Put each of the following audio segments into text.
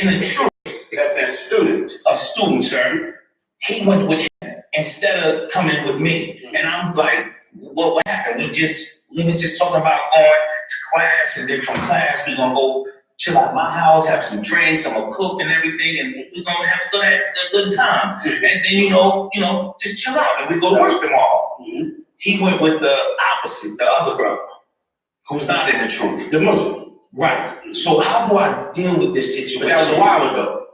in the truth. That's a student. A student, sir. He went with him instead of coming with me. And I'm like, what happened? We was just talking about going to class, and then from class we gonna go chill at my house, have some drinks, I'm gonna cook and everything, and we're gonna have a good time. And then you know, just chill out, and we go to work tomorrow. Mm-hmm. He went with the opposite, the other brother, who's not in the truth. The Muslim. Right. So how do I deal with this situation? But that was a while ago.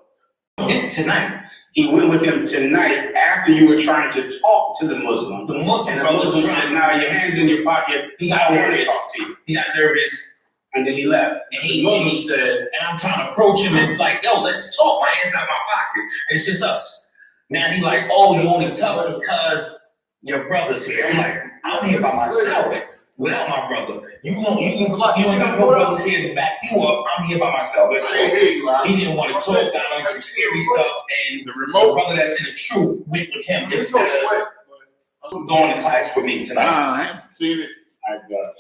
This is tonight. He went with him tonight after you were trying to talk to the Muslim. The Muslim And the Muslim said, "Now your hands in your pocket. He got I want to nervous. talk to you." He got nervous. And then he left. And The Muslim said, and I'm trying to approach him and like, yo, let's talk. My hands out of my pocket. It's just us. Now he's like, oh, you only tell him because your brother's here. I'm like, I'm here by myself without my brother. You got no brothers here to back you up. I'm here by myself. Let's talk. He didn't want to talk down on some scary stuff, and the brother that's in the truth went with him instead of going to class with me tonight. I haven't seen it. "I got you."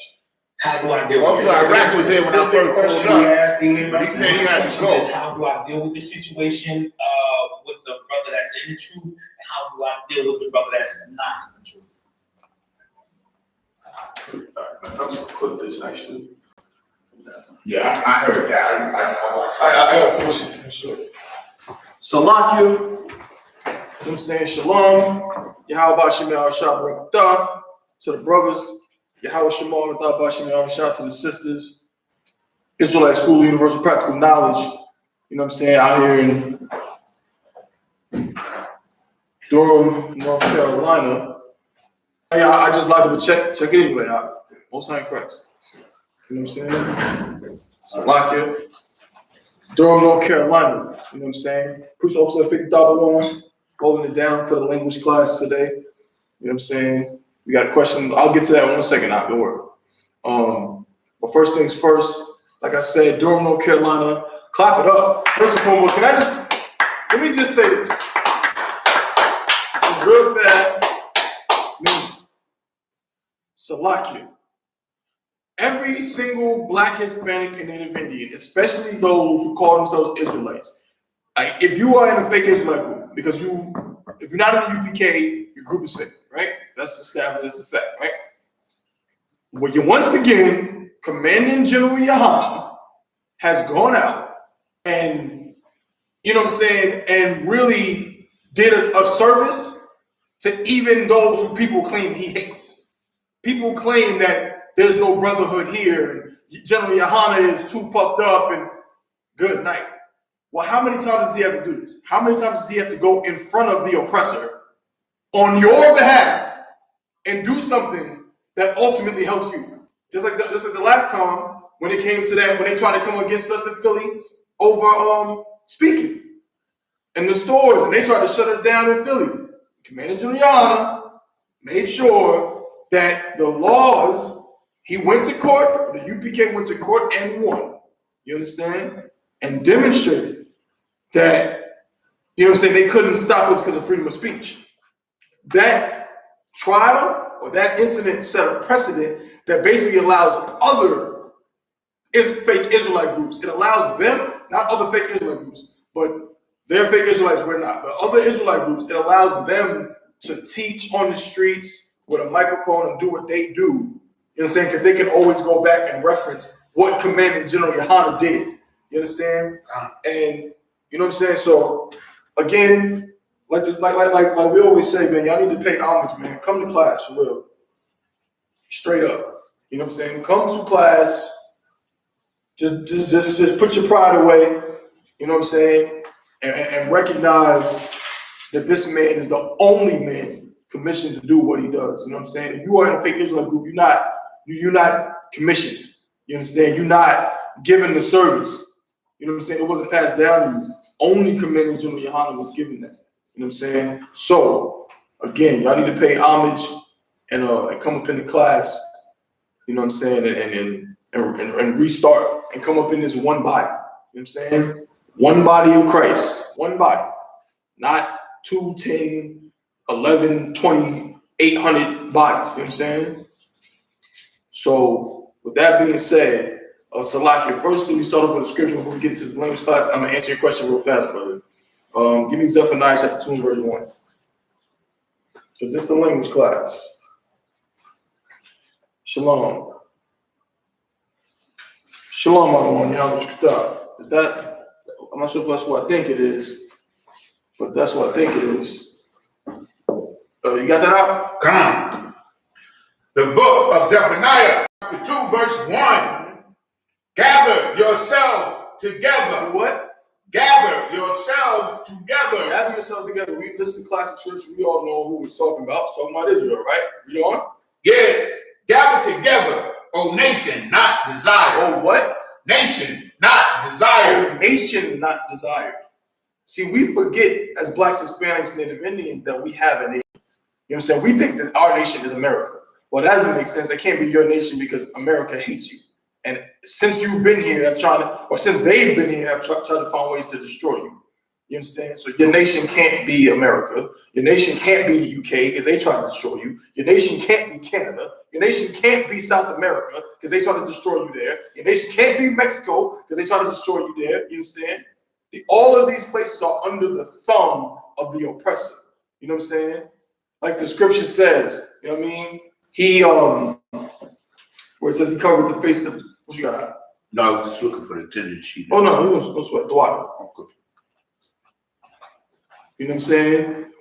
How do I deal with this? Rap was there when I first Question pulled you up. asking me But about? he said he had to go. Is how do I deal with the situation with the brother that's in the truth, and how do I deal with the brother that's not in the truth? I'm just gonna clip this actually. Yeah, I heard that. I got a few for sure. Salakia, you know what I'm saying? Shalom. Yahweh Bashim Al-Shah Barakatah to the brothers. Yahweh Shemal Atah Bashim Al-Shah to the sisters. Israelite School of Universal Practical Knowledge. You know what I'm saying? Out here in Durham, North Carolina. Yeah, I just like to check it anyway. Most High in Christ. You know what I'm saying? Salakia. Durham, North Carolina. You know what I'm saying? Police Officer 50,001 holding it down for the language class today. You know what I'm saying? We got a question. I'll get to that in 1 second now. Don't worry. But first things first, like I said, Durham, North Carolina. Clap it up. First and foremost, let me just say this. Just real fast. Salakia. Every single Black, Hispanic, and Native Indian, especially those who call themselves Israelites, like if you are in a fake Israelite group, because if you're not in the UPK, your group is fake, right? That's established as a fact, right? Well, you once again, Commanding General Yahana has gone out and, you know what I'm saying, and really did a service to even those who people claim he hates. People claim that there's no brotherhood here, and General Yahana is too puffed up, and good night. Well, how many times does he have to do this? How many times does he have to go in front of the oppressor on your behalf and do something that ultimately helps you? Just like the last time when it came to that, when they tried to come against us in Philly over speaking in the stores, and they tried to shut us down in Philly. Commander General Yahana made sure that the laws, he went to court, the UPK went to court and won. You understand? And demonstrated that, you know what I'm saying, they couldn't stop us because of freedom of speech. That trial or that incident set a precedent that basically allows other fake Israelite groups, it allows them, not other fake Israelite groups, but they're fake Israelites, we're not, but other Israelite groups, it allows them to teach on the streets with a microphone and do what they do. You know what I'm saying? Because they can always go back and reference what Commanding General Yahana did. You understand? And you know what I'm saying? So again, like we always say, man, y'all need to pay homage, man. Come to class for real. Straight up. You know what I'm saying? Come to class. Just put your pride away. You know what I'm saying? And recognize that this man is the only man commissioned to do what he does. You know what I'm saying? If you are in a fake Israelite group, you're not commissioned. You understand? You're not given the service. You know what I'm saying? It wasn't passed down to you. Only Commanding General Yahana was given that. You know what I'm saying? So again, y'all need to pay homage and come up in the class. You know what I'm saying? And restart and come up in this one body. You know what I'm saying? One body of Christ. One body. Not 2, 10, 11, 20, 800 bodies. You know what I'm saying? So with that being said, Salaki, first we start off with the scripture before we get to this language class. I'm gonna answer your question real fast, brother. Give me Zephaniah chapter 2 and verse 1. Because this is the language class. Shalom. Shalom, everyone. Is that? I'm not sure if that's what I think it is, but that's what I think it is. You got that out? Come. The book of Zephaniah, chapter 2, verse 1. Gather yourselves together. What? Gather yourselves together. Gather yourselves together. We listen to classic church. We all know who we're talking about. It's talking about Israel, right? Read on. Yeah. Gather together, O nation, not desired. Oh, what? Nation, not desired. Oh, nation, not desired. See, we forget as Blacks, Hispanics, Native Indians that we have a nation. You know what I'm saying? We think that our nation is America. Well, that doesn't make sense. That can't be your nation because America hates you. And since you've been here, since they've been here, have tried to find ways to destroy you. You understand? So your nation can't be America. Your nation can't be the UK because they try to destroy you. Your nation can't be Canada. Your nation can't be South America because they try to destroy you there. Your nation can't be Mexico because they try to destroy you there. You understand? All of these places are under the thumb of the oppressor. You know what I'm saying? Like the scripture says, you know what I mean? He where it says he covered the face of what you got? No, I was just looking for the attendance sheet. Oh no, no sweat, the water. Okay. You know what I'm saying?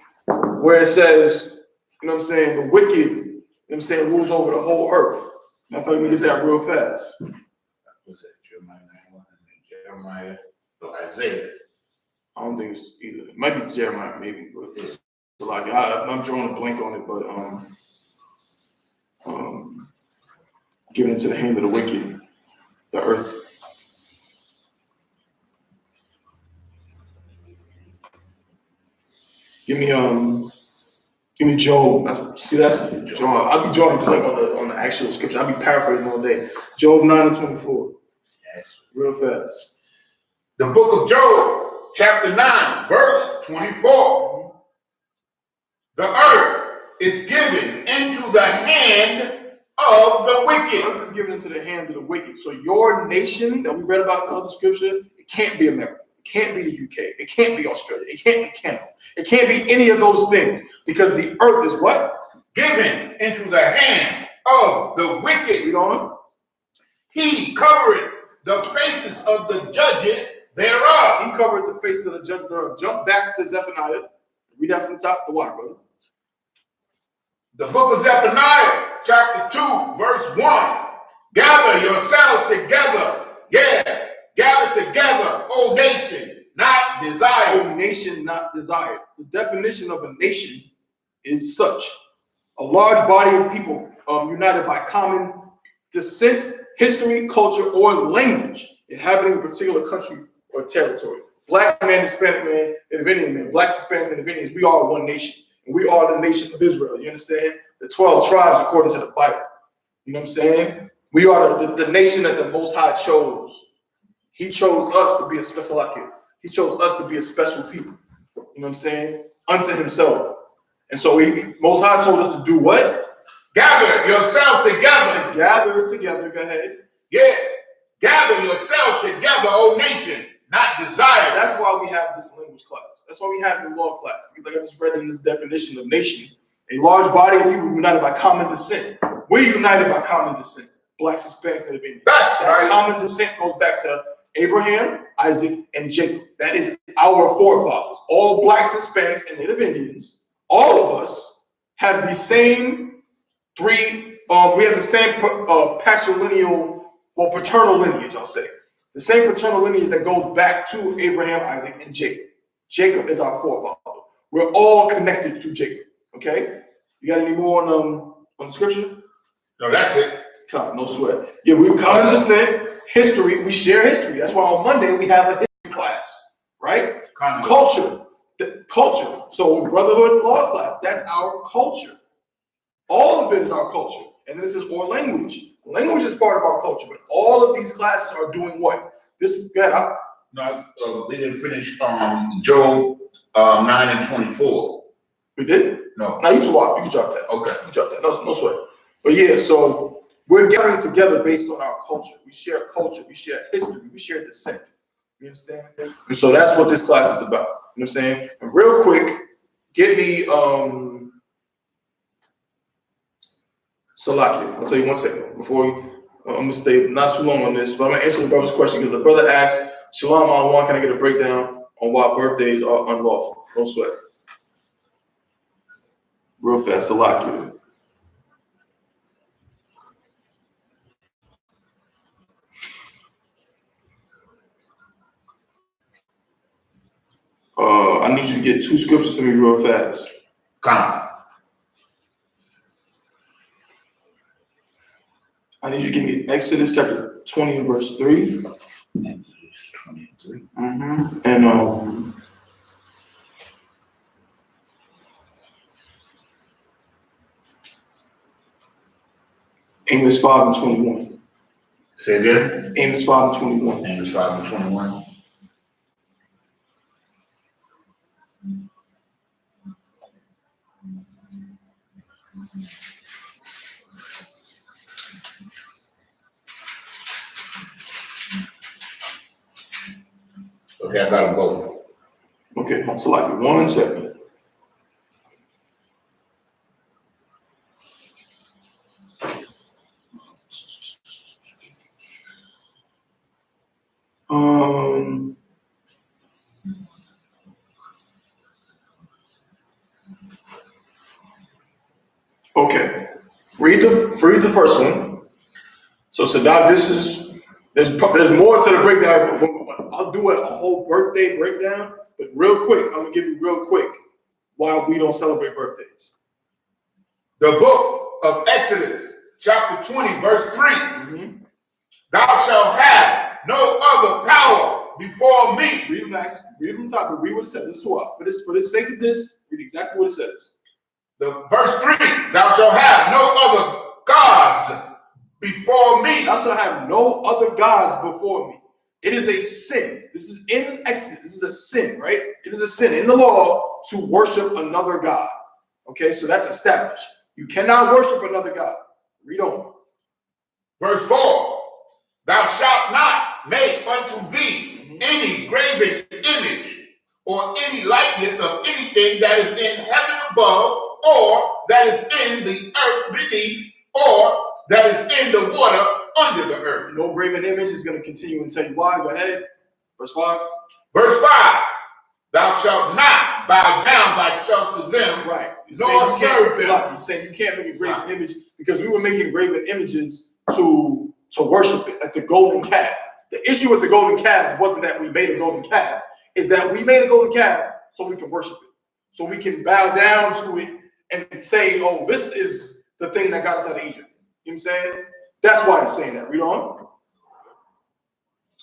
Where it says, you know what I'm saying, the wicked, you know what I'm saying, rules over the whole earth. Matter of fact, let me get that real fast. Was that Jeremiah 9:1 and Jeremiah or Isaiah? I don't think it's either. It might be Jeremiah, maybe, but it's like I'm drawing a blank on it, but giving it to the hand of the wicked, the earth. Give me Job. That's Job. I'll be drawing a blank on the actual scripture. I'll be paraphrasing all day. Job 9:24. Yes. Real fast. The book of Job, chapter 9, verse 24. The earth is given into the hand of the wicked. The earth is given into the hand of the wicked. So your nation that we read about in the other scripture, it can't be America. It can't be the UK. It can't be Australia. It can't be Canada. It can't be any of those things because the earth is what? Given into the hand of the wicked. Read on. He covereth the faces of the judges thereof. He covered the faces of the judges thereof. Jump back to Zephaniah. Read that from the top. The water, brother. The book of Zephaniah, chapter 2, verse 1. Gather yourselves together. Yeah. Gather together, O nation, not desired. O nation, not desired. The definition of a nation is such: a large body of people united by common descent, history, culture, or language, inhabiting a particular country or territory. Black man, Hispanic man, Native Indian man, Blacks, Hispanics, Native Indians, we are one nation. And we are the nation of Israel. You understand? The 12 tribes according to the Bible. You know what I'm saying? We are the nation that the Most High chose. He chose us to be a special akid. He chose us to be a special people. You know what I'm saying? Unto himself. And so Most High told us to do what? Gather yourself together. To gather together. Go ahead. Yeah. Gather yourself together, O nation, not desired. That's why we have this language class. That's why we have the law class. Because like I just read in this definition of nation, a large body of people united by common descent. We're united by common descent. Blacks, Hispanics, Native Indians. That's right. Common descent goes back to Abraham, Isaac, and Jacob. That is our forefathers. All Blacks, Hispanics, and Native Indians, all of us have the same we have the same patrilineal, paternal lineage, I'll say. The same paternal lineage that goes back to Abraham, Isaac, and Jacob. Jacob is our forefather. We're all connected through Jacob, okay? You got any more on the scripture? No, that's it. Come, no sweat. Yeah, we're common descent. History, we share history. That's why on Monday we have a history class, right? Culture. So brotherhood and law class, that's our culture. All of it is our culture. And this is or language. Language is part of our culture, but all of these classes are doing what? No, we didn't finish Job 9 and 24. We did? No. Now you can drop that. Okay. You drop that. No sweat. But yeah, so We're gathering together based on our culture. We share culture, we share history, we share descent. You understand? And so that's what this class is about. You know what I'm saying? And real quick, get me Salakia. I'll tell you one second before I'm gonna stay not too long on this, but I'm gonna answer the brother's question because the brother asked, Shalom Alwan, can I get a breakdown on why birthdays are unlawful? No sweat. Real fast, Salakia. I need you to get 2 scriptures for me real fast. Come. I need you to give me Exodus chapter 20 and verse 3. Exodus 23. And Amos 5 and 21. Say again. Amos 5 and 21. Amos 5 and 21. Okay, I got them both. Okay, so like 1 second. Okay, read the first one. So Sadat, there's more to the breakdown. I'll do a whole birthday breakdown, but real quick, I'm gonna give you real quick why we don't celebrate birthdays. The book of Exodus, chapter 20, verse 3. Thou shalt have no other power before me. Read it next. Read it from the top, but read what it says. It's 2 out. For the sake of this, read exactly what it says. The verse 3, thou shalt have no other gods before me. Thou shalt have no other gods before me. It is a sin. This is in Exodus. This is a sin, right? It is a sin in the law to worship another god. Okay, so that's established. You cannot worship another god. Read on. Verse 4, thou shalt not make unto thee any graven image or any likeness of anything that is in heaven above, or that is in the earth beneath, or that is in the water under the earth. No graven image is going to continue and tell you why. Go ahead. Verse 5. Verse 5, thou shalt not bow down thyself to them, right? Nor serve them. You're saying you can't make a graven image because we were making graven images to worship it, like the golden calf. The issue with the golden calf wasn't that we made a golden calf, is that we made a golden calf so we can worship it. So we can bow down to it and say, oh, this is the thing that got us out of Egypt. You know what I'm saying? That's why he's saying that. Read on.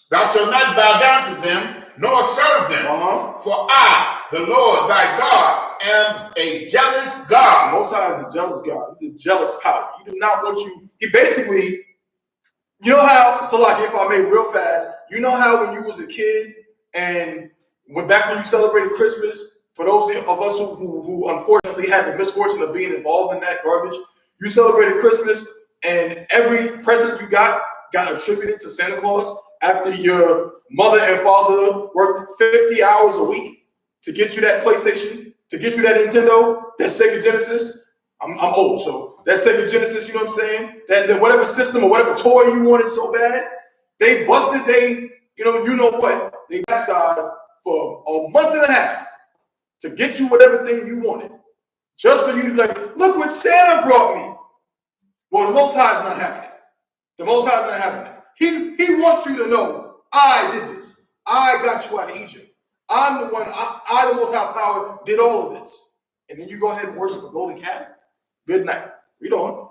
Thou shalt not bow down to them, nor serve them. For I, the Lord thy God, am a jealous God. Most High is a jealous God. He's a jealous power. He do not want you. He basically, you know how, so like if I may real fast, you know how when you was a kid and back when you celebrated Christmas, for those of us who unfortunately had the misfortune of being involved in that garbage, you celebrated Christmas and every present you got attributed to Santa Claus after your mother and father worked 50 hours a week to get you that PlayStation, to get you that Nintendo, that Sega Genesis. I'm old, so that Sega Genesis, you know what I'm saying? That whatever system or whatever toy you wanted so bad, they busted, you know what? They backside for a month and a half to get you whatever thing you wanted. Just for you to be like, look what Santa brought me. Well, the Most High is not having it. The Most High is not having it. He wants you to know, I did this. I got you out of Egypt. I'm the one, I the Most High power, did all of this. And then you go ahead and worship a golden calf? Good night. Read on.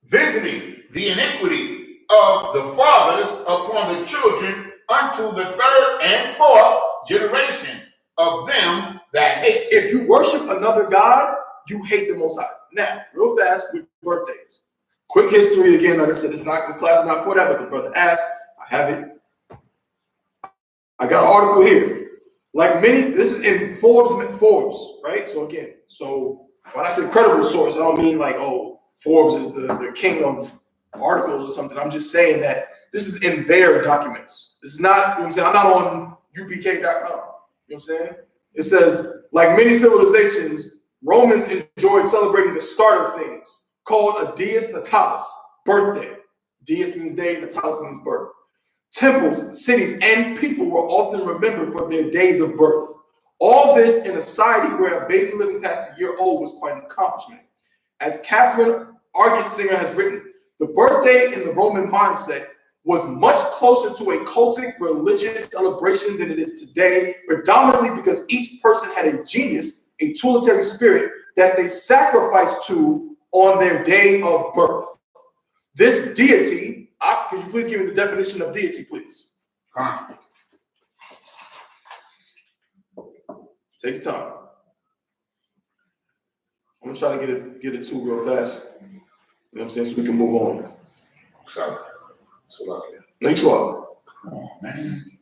Visiting the iniquity of the fathers upon the children unto the third and fourth generations of them that hate. If you worship another God, you hate the Most High. Now, real fast with birthdays. Quick history again, like I said, the class is not for that, but the brother asked. I have it. I got an article here. Like many, this is in Forbes, right? So again, so when I say credible source, I don't mean like, oh, Forbes is the king of articles or something. I'm just saying that this is in their documents. This is not, you know what I'm saying? I'm not on UPK.com. You know what I'm saying? It says, like many civilizations, Romans enjoyed celebrating the start of things, called a dies natalis, birthday. Dies means day, natalis means birth. Temples, cities, and people were often remembered for their days of birth. All this in a society where a baby living past a year old was quite an accomplishment. As Catherine Argetsinger has written, the birthday in the Roman mindset was much closer to a cultic religious celebration than it is today, predominantly because each person had a genius, a tutelary spirit that they sacrificed to on their day of birth. This deity, could you please give me the definition of deity, please? Take your time. I'm gonna try to get it to real fast. You know what I'm saying? So we can move on. So okay. No, you are. Come on, man.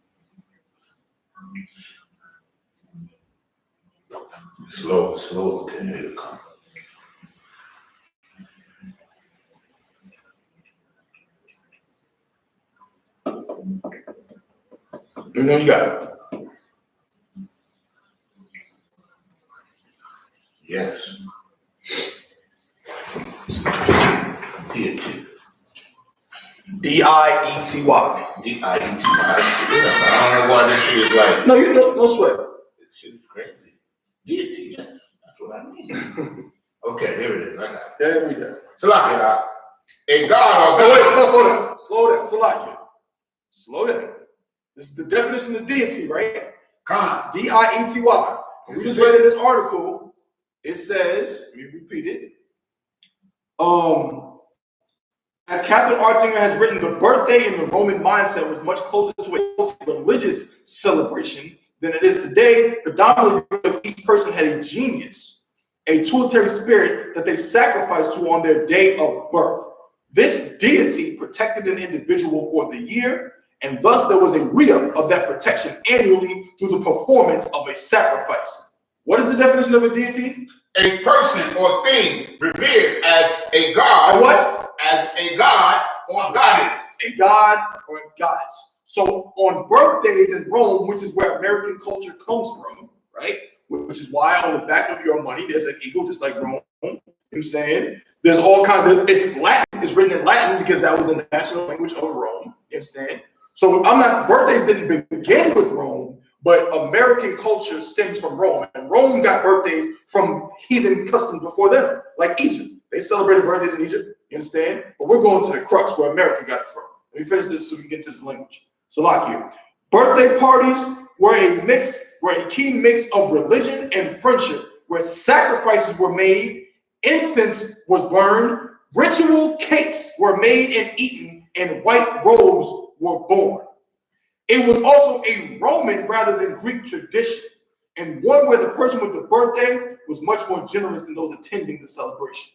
Slow. Okay, here it comes. You know you got it. Yes. Deity. D-I-E-T-Y. D-I-E-T-Y. I don't know why this shit is like. No, you know, no sweat. This shit is crazy. Deity, yes. That's what I mean. Okay, here it is. I got it. There we go. Salakia, a god or Oh, wait, slow down. Salakia. Slow down. This is the definition of deity, right? Khan. D-I-E-T-Y. We just read in this article, it says, let me repeat it. As Catherine Argetsinger has written, the birthday in the Roman mindset was much closer to a religious celebration than it is today, predominantly because each person had a genius, a tutelary spirit that they sacrificed to on their day of birth. This deity protected an individual for the year, and thus there was a re-up of that protection annually through the performance of a sacrifice. What is the definition of a deity? A person or thing revered as a god. A what? As a god or goddess. A god or a goddess. So on birthdays in Rome, which is where American culture comes from, right? Which is why on the back of your money, there's an eagle, just like Rome. You know what I'm saying? There's all kinds of, it's Latin, it's written in Latin because that was the national language of Rome. You understand? So birthdays didn't begin with Rome, but American culture stems from Rome. And Rome got birthdays from heathen customs before them, like Egypt. They celebrated birthdays in Egypt, you understand? But we're going to the crux where America got it from. Let me finish this so we can get to this language. Salakia. Birthday parties were a key mix of religion and friendship, where sacrifices were made, incense was burned, ritual cakes were made and eaten, and white robes were born. It was also a Roman rather than Greek tradition, and one where the person with the birthday was much more generous than those attending the celebration.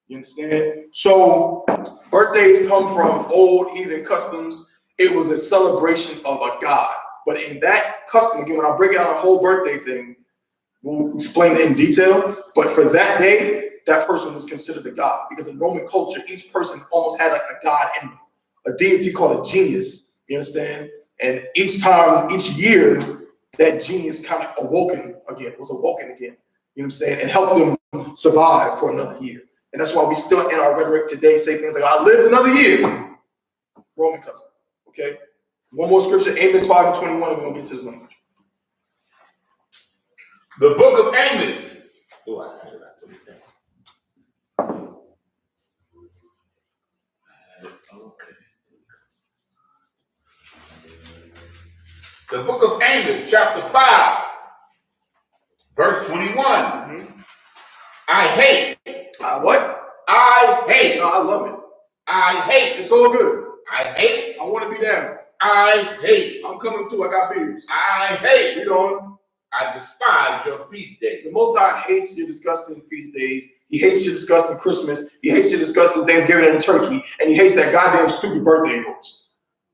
You understand? So birthdays come from old heathen customs. It was a celebration of a god. But in that custom, again, when I break out a whole birthday thing, we'll explain it in detail. But for that day, that person was considered a god, because in Roman culture, each person almost had like a god in them, a deity called a genius. You understand? And each year, that genius kind of was awoken again. You know what I'm saying? And helped them survive for another year. And that's why we still in our rhetoric today say things like, I lived another year. Roman custom. Okay? One more scripture, Amos 5:21, and we're going to get to this language. The book of Amos. The book of Amos, chapter 5, verse 21. Mm-hmm. I hate. What? I hate. No, I love it. I hate. It's all good. I hate. I want to be down. I hate. I'm coming through. I got beers. I hate. Read on. I despise your feast days. The Most High hates your disgusting feast days. He hates your disgusting Christmas. He hates your disgusting Thanksgiving and turkey. And he hates that goddamn stupid birthday of yours.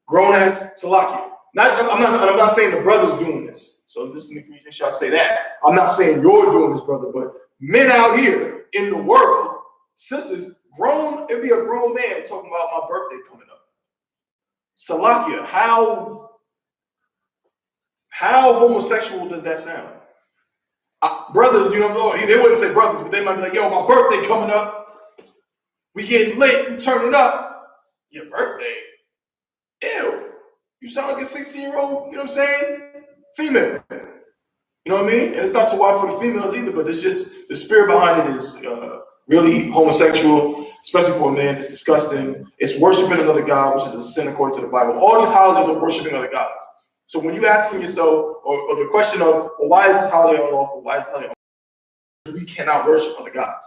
Grown ass Salakia. I'm not saying the brother's doing this. So this make sure I say that. I'm not saying you're doing this, brother, but men out here in the world, sisters, it'd be a grown man talking about my birthday coming up. Salakia, how homosexual does that sound? Brothers, you know, they wouldn't say brothers, but they might be like, yo, my birthday coming up. We getting lit, we turning up. Your birthday? Ew. You sound like a 16-year-old, you know what I'm saying? Female. You know what I mean? And it's not too wide for the females either, but it's just the spirit behind it is really homosexual, especially for a man. It's disgusting. It's worshiping another God, which is a sin according to the Bible. All these holidays are worshiping other gods. So when you asking yourself, or the question of, well, why is this holiday unlawful? Why is this holiday unlawful? We cannot worship other gods,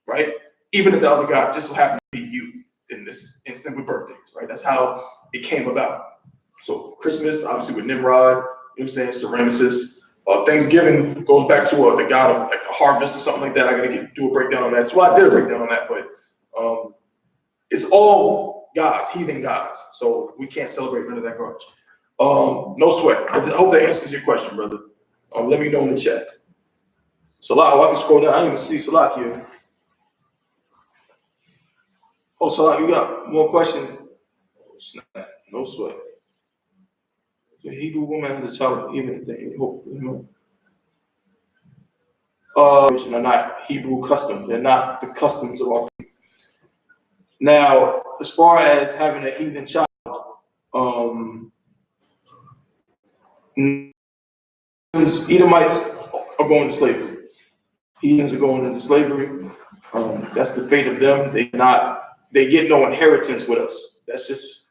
right? Even if the other God just so happens to be you in this instant with birthdays, right? That's how it came about. So Christmas, obviously with Nimrod, you know what I'm saying, Ceramicus. Thanksgiving goes back to the god of like the harvest or something like that. I gotta do a breakdown on that. Well, I did a breakdown on that, but it's all gods, heathen gods. So we can't celebrate none of that garbage. No sweat. I hope that answers your question, brother. Let me know in the chat. Salah, I can scroll down. I didn't even see Salah here. Oh, Salah, you got more questions? Oh, snap. No sweat. If a Hebrew woman has a child, even they are not Hebrew custom. They're not the customs of our people. Now, as far as having a heathen child, Edomites are going to slavery. Heathens are going into slavery. That's the fate of them. They get no inheritance with us. That's just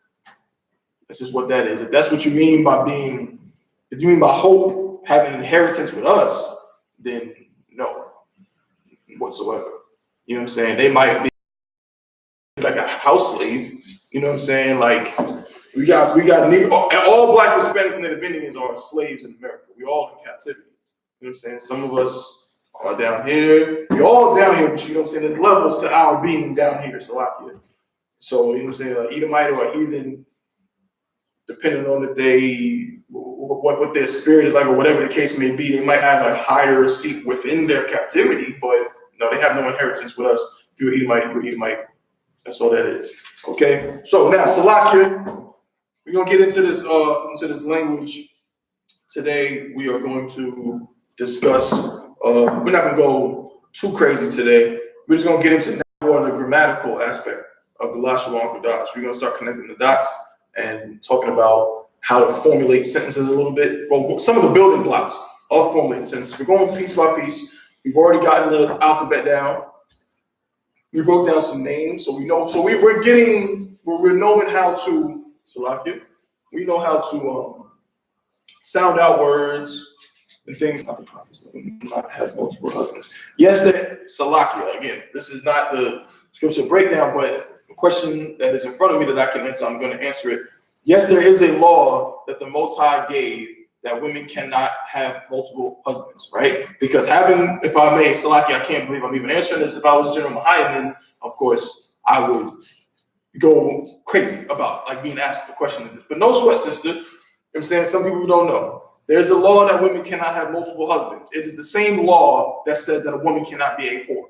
what that is. If that's what you mean by if you mean by hope, having inheritance with us, then no, whatsoever. You know what I'm saying? They might be like a house slave. You know what I'm saying? Like we got all blacks, Hispanics, and Native Indians are slaves in America. We're all in captivity. You know what I'm saying? Some of us are down here. We're all down here, but you know what I'm saying? There's levels to our being down here, Salakia. So, you know what I'm saying? Edomite or heathen, depending on what their spirit is like or whatever the case may be, they might have a higher seat within their captivity, but no, they have no inheritance with us. If you're Edomite, you're Edomite. That's all that is. Okay? So now, Salakia, we're going to get into this language. Today, we are going to discuss, we're not going to go too crazy today. We're just going to get into more of the grammatical aspect of the Lashawan Qadash. We're going to start connecting the dots and talking about how to formulate sentences a little bit. Well, some of the building blocks of formulating sentences. We're going piece by piece. We've already gotten the alphabet down. We wrote down some names, so we know. So we're knowing how to, Salakia, we know how to sound out words and things. Not the promise. Not have multiple husbands. Yes, that Salakia. Again, this is not the scripture breakdown, but a question that is in front of me that I can answer, I'm going to answer it. Yes, there is a law that the Most High gave that women cannot have multiple husbands, right? Because if I may, Salaki, I can't believe I'm even answering this. If I was General Mahayaman, of course, I would go crazy about like being asked the question of this. But no sweat, sister. You know what I'm saying? Some people don't know. There's a law that women cannot have multiple husbands. It is the same law that says that a woman cannot be a whore.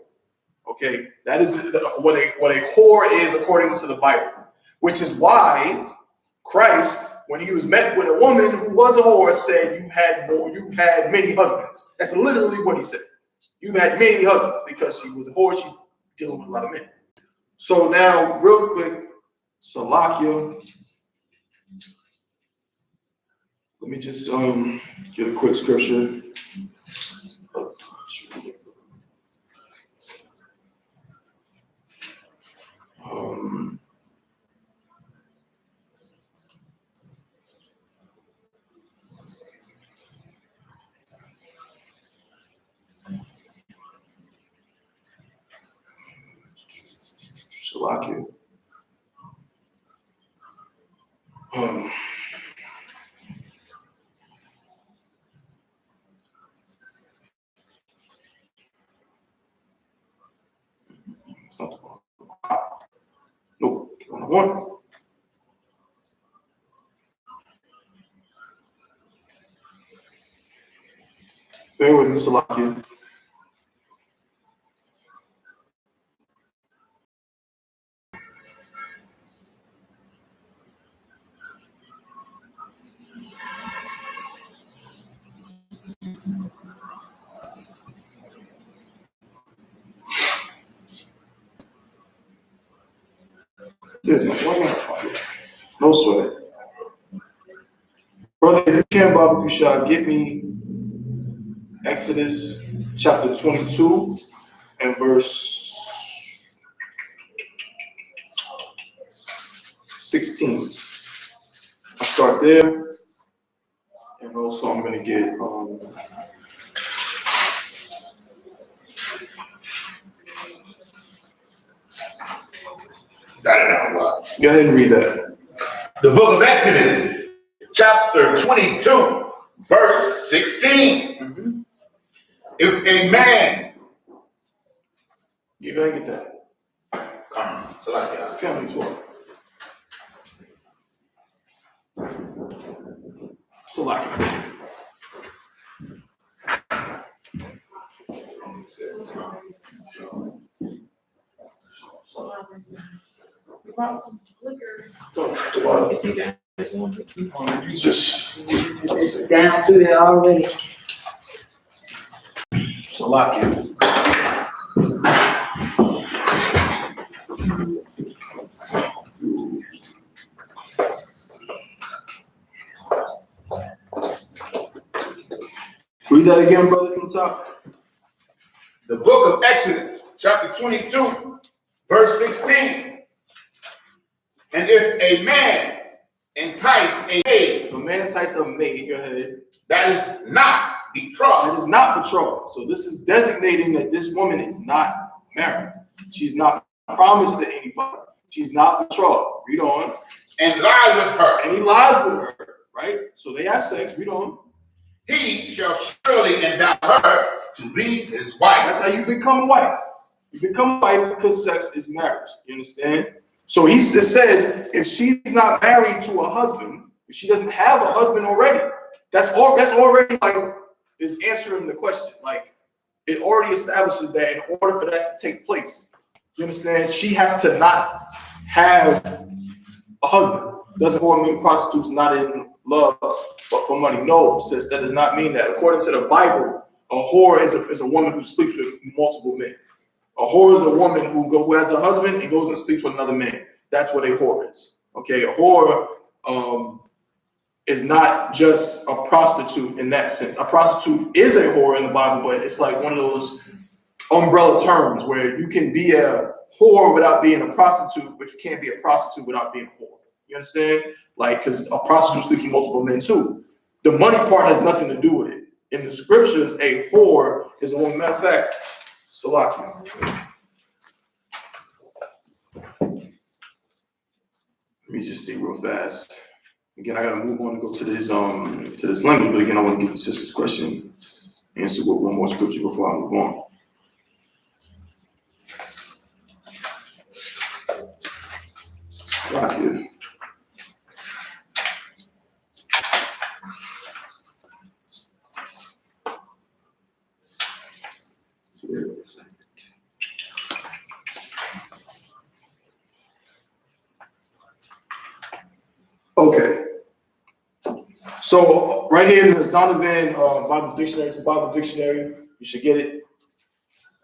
Okay, that is what a whore is according to the Bible, which is why Christ, when he was met with a woman who was a whore, said, "You had many husbands." That's literally what he said. You've had many husbands because she was a whore. She dealing with a lot of men. So now, real quick, Salakia. Let me just get a quick scripture. Salakia. It's not the one. Nope, one. Bear with me, Salakia. No sweat. Brother, if you can barbecue shot, get me Exodus chapter 22 and verse 16. I'll start there. And also I'm gonna get Got it out loud. go ahead and read that. The book of Exodus, chapter 22, verse 16. If a man, You gotta get that. so like that. Family tour. Select. We bought some liquor. You If you guys want it. just It's down through there already. select it. Read that again, brother, from the top. The book of Exodus, chapter 22, verse 16. And if a man entice a maid If a man entices a maid, go ahead. that is not That betrothed, is not betrothed. So this is designating that this woman is not married. She's not promised to anybody. She's not betrothed. Read on. and lie with her, And he lies with her, right? So they have sex. Read on. he shall surely endow her to be his wife. That's how you become a wife. You become a wife because sex is marriage. You understand? So it says if she's not married to a husband, if she doesn't have a husband already, that's already like is answering the question. Like it already establishes that in order for that to take place, you understand? She has to not have a husband. Doesn't mean prostitutes not in love but for money. No, sis, that does not mean that. According to the Bible, a whore is a woman who sleeps with multiple men. A whore is a woman who has a husband and goes and sleeps with another man. That's what a whore is. Okay, a whore is not just a prostitute in that sense. A prostitute is a whore in the Bible, but it's like one of those umbrella terms where you can be a whore without being a prostitute, but you can't be a prostitute without being a whore. You understand? Like, because a prostitute sleeps with multiple men too. The money part has nothing to do with it. In the scriptures, a whore is a woman. Matter of fact, Salaki. Let me just see real fast. Again, I gotta move on to go to this language, but again, I want to get the sister's question answered with one more scripture before I move on. Right here. Okay. So right here in the Zondervan Bible Dictionary, it's a Bible dictionary. You should get it.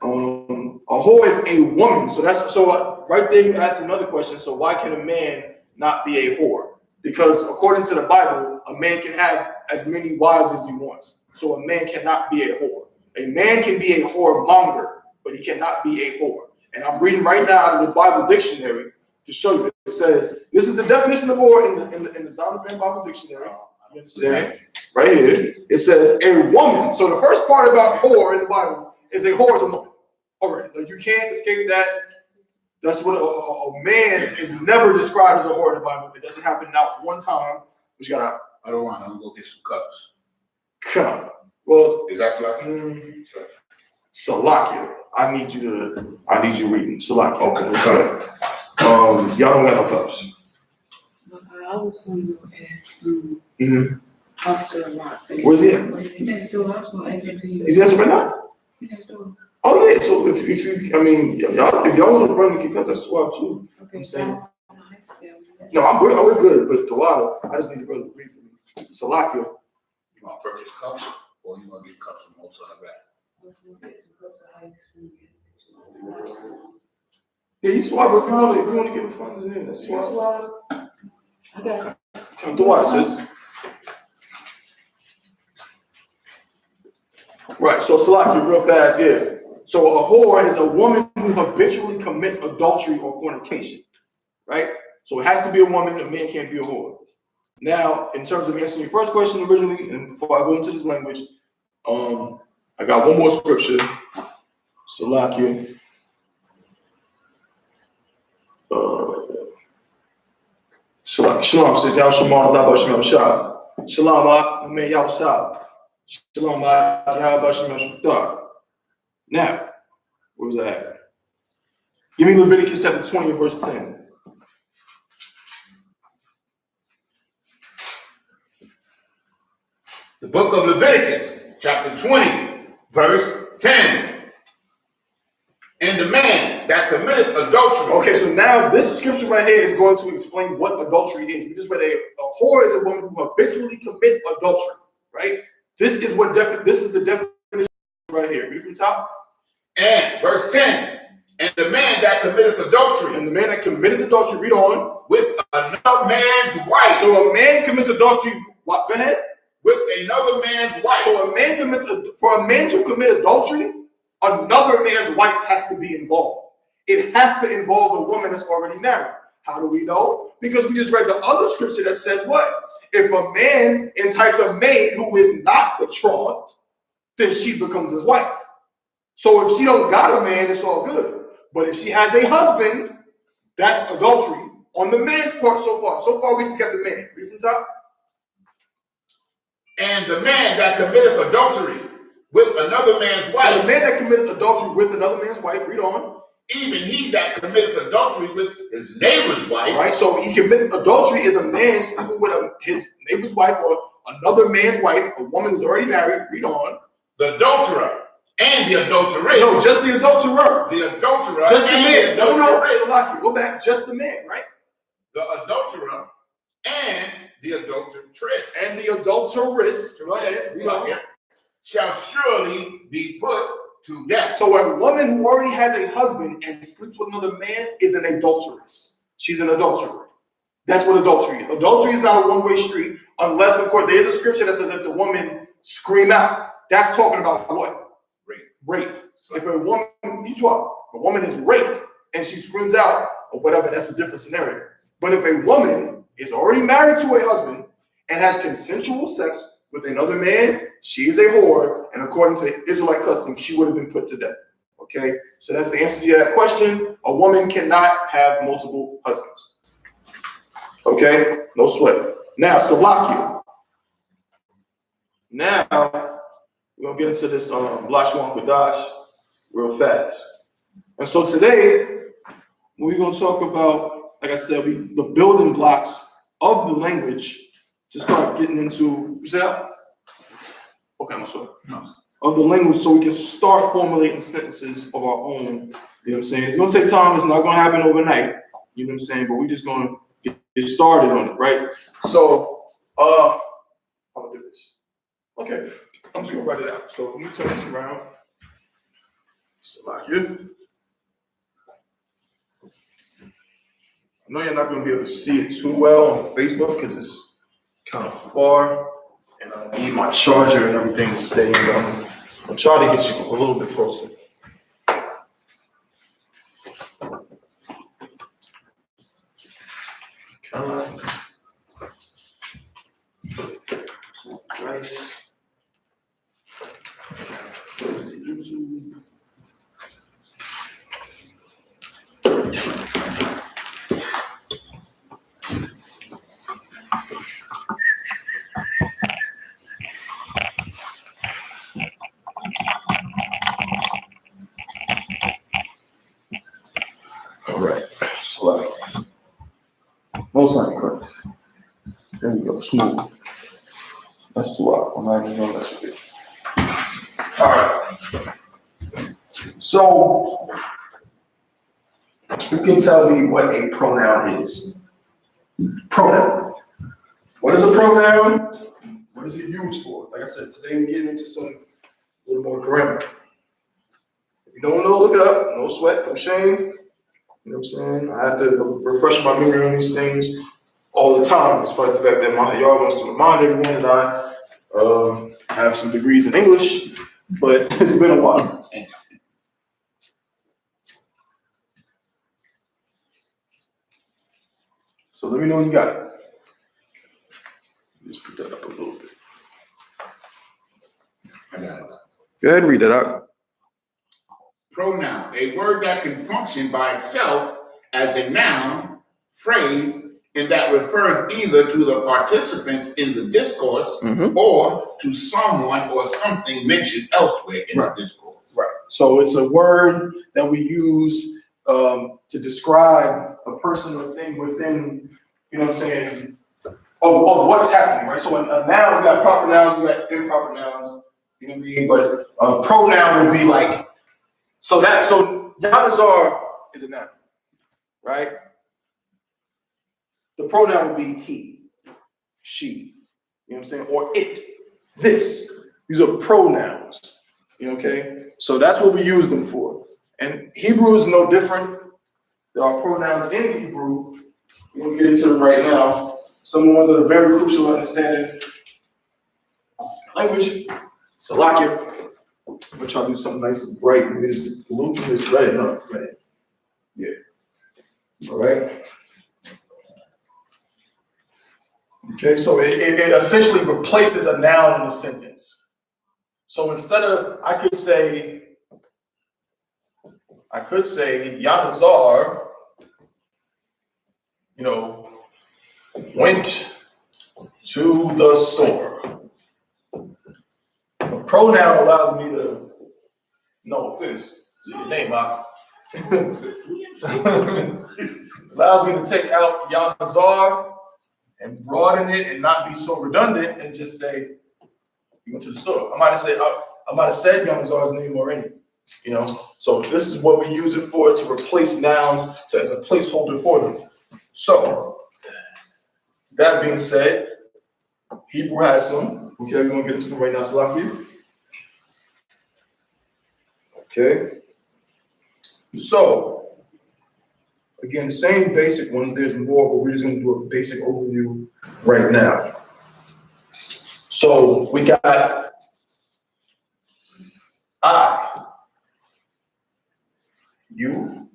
A whore is a woman. So right there you ask another question. So why can a man not be a whore? Because according to the Bible, a man can have as many wives as he wants. So a man cannot be a whore. A man can be a whoremonger, but he cannot be a whore. And I'm reading right now out of the Bible dictionary to show you. It says, this is the definition of whore in the Zondervan Bible Dictionary. You understand? Right here. It says a woman. So the first part about whore in the Bible is a whore is a woman. Already. Like you can't escape that. That's what a man is never described as a whore in the Bible. It doesn't happen not one time. But you gotta. I don't want. I'm gonna go get some cups. Come. Well, Is that like? Salakia. I need you reading Salakia. Okay. Y'all don't got no cups. I was going to ask Officer Mark. Where's he at? Next door. I was going to ask him. Is he answering right now? Next door. Oh yeah. So if y'all want to run and get cups, that's swap too. Okay. I'm saying. No, we're good. But the water, I just need the brother to read for me. Salakia. You want to purchase cups, or you want to get cups from outside back? Yeah, you swap if you want to give it funds in there. That's swap. I got it. Come to water, sis. Right, so Salaki, real fast, yeah. So a whore is a woman who habitually commits adultery or fornication, right? So it has to be a woman, a man can't be a whore. Now, in terms of answering your first question originally, and before I go into this language, I got one more scripture. Salaki. Shalom says, Yahweh Shemar, Thabah Shem Shah. Shalom, man, Yahweh Shah. Shalom, Yahweh Shem Shah. Now, where was I at? Give me Leviticus chapter 20, verse 10. The book of Leviticus, chapter 20, verse 10. And the man that committeth adultery. Okay, so now this scripture right here is going to explain what adultery is. We just read a whore is a woman who habitually commits adultery, right? This is the definition right here. Read from the top. And verse 10. And the man that committeth adultery. And the man that committed adultery, read on. With another man's wife. So a man commits adultery, what? Go ahead. With another man's wife. So for a man to commit adultery, another man's wife has to be involved. It has to involve a woman that's already married. How do we know? Because we just read the other scripture that said what? If a man entices a maid who is not betrothed, then she becomes his wife. So if she don't got a man, it's all good. But if she has a husband, that's adultery on the man's part so far. So far, we just got the man. Read from the top. And the man that committeth adultery with another man's wife. So the man that committeth adultery with another man's wife, read on. Even he that committeth adultery with his neighbor's wife. Right, so he committed adultery is a man sleeping with his neighbor's wife or another man's wife, a woman who's already married. Read on. The adulterer and the adulteress. No, just the adulterer. The adulterer. Just the and man. The adulteress. No, go back. Just the man, right? The adulterer and the adulteress. And the adulteress. Go ahead. Read on. Shall surely be put to death. So a woman who already has a husband and sleeps with another man is an adulteress. She's an adulterer. That's what adultery is. Adultery is not a one-way street unless, of course, there is a scripture that says if the woman scream out. That's talking about what? Rape. If a woman, a woman is raped and she screams out or whatever, that's a different scenario. But if a woman is already married to a husband and has consensual sex with another man, she is a whore, and according to Israelite custom, she would have been put to death. Okay, so that's the answer to that question. A woman cannot have multiple husbands. Okay, no sweat. Now, Salakia. Now, we're gonna get into this Lashawan Qadash real fast. And so today, we're gonna talk about, like I said, the building blocks of the language to start getting into. Is that? Okay, I'm sorry. No. Of the language, so we can start formulating sentences of our own. You know what I'm saying? It's gonna take time. It's not gonna happen overnight. You know what I'm saying? But we're just gonna get started on it, right? So, I'm gonna do this. Okay, I'm just gonna write it out. So let me turn this around. So like you. I know you're not gonna be able to see it too well on Facebook because it's kind of far. And I need my charger and everything to stay in. But I'm trying to get you a little bit closer. Rice. Where's the YouTube? Most likely correct. There we go, smooth. That's too loud. I'm not even gonna let you get. All right. So you can tell me what a pronoun is. Pronoun. What is a pronoun? What is it used for? Like I said, today we're getting into a little more grammar. If you don't know, look it up. No sweat, no shame. You know what I'm saying? I have to refresh my memory on these things all the time, despite the fact that y'all wants to remind everyone that I have some degrees in English, but it's been a while. So let me know when you got it. Just put that up a little bit. I got it. Go ahead and read that out. Pronoun, a word that can function by itself as a noun, phrase, and that refers either to the participants in the discourse or to someone or something mentioned elsewhere in the discourse. Right. So it's a word that we use to describe a person or thing within, you know what I'm saying, of what's happening, right? So a noun, we got proper nouns, we got improper nouns, you know what I mean? But a pronoun would be like, so Yanazar is a noun, right? The pronoun would be he, she, you know what I'm saying? Or it, this. These are pronouns, okay? So that's what we use them for. And Hebrew is no different. There are pronouns in Hebrew. We're going to get into them right now. Some ones that are very crucial to understanding language. Salakia. I'm going to try to do something nice and bright. The blue is red, huh? Red. Yeah. All right. Okay, so it essentially replaces a noun in a sentence. So instead of, I could say, Yanazar, you know, went to the store. A pronoun allows me to, no offense to your name, allows me to take out Yanazar and broaden it and not be so redundant and just say, you went to the store. I might have said Yanazar's name already, you know. So this is what we use it for, to replace nouns as a placeholder for them. So that being said, Hebrew has some. Okay, we're gonna get into them right now, Salakia. Okay. So again, the same basic ones. There's more, but we're just gonna do a basic overview right now. So we got I, you,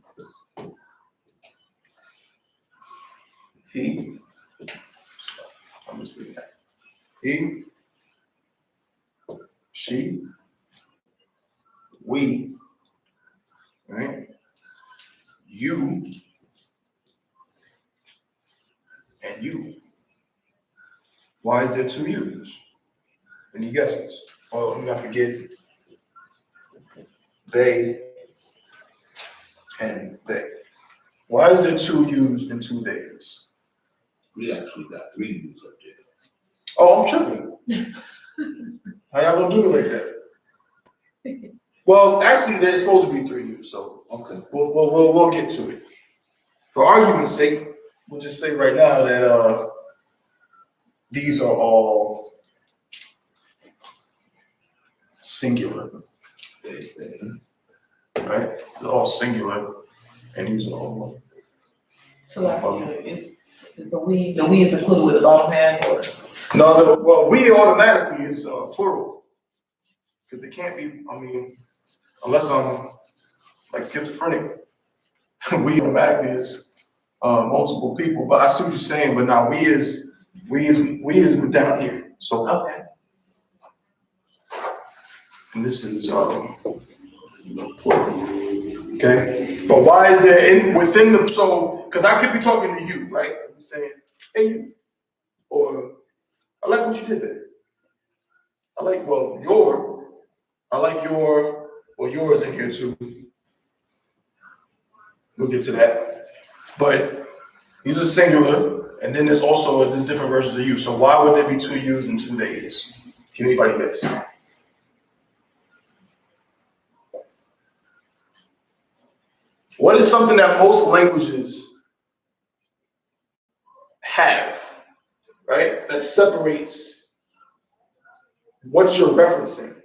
he. I'm just reading that. He, she, we, right? You, and you. Why is there two U's? Any guesses? Oh, let me not forget they and they. Why is there two U's and two theys? We actually got 3 U's up there. Oh, I'm tripping. How y'all gonna do it like that? Well, actually, there's supposed to be 3 U's, so Okay. we'll get to it. For argument's sake, we'll just say right now that these are all singular. Right? They're all singular, and these are all. So like, is the we is included with the automatic or? No, well, we automatically is plural, because they can't be. I mean, unless I'm like schizophrenic, we automatically is multiple people. But I see what you're saying. But now we is down here. So Okay. and this is okay. But why is there within the because I could be talking to you, right? I'm saying, hey you, or I like what you did there. I like yours in here too. We'll get to that. But these are singular, and then there's different versions of you. So why would there be 2 U's and 2 theys? Can anybody guess? What is something that most languages have, right? That separates what you're referencing.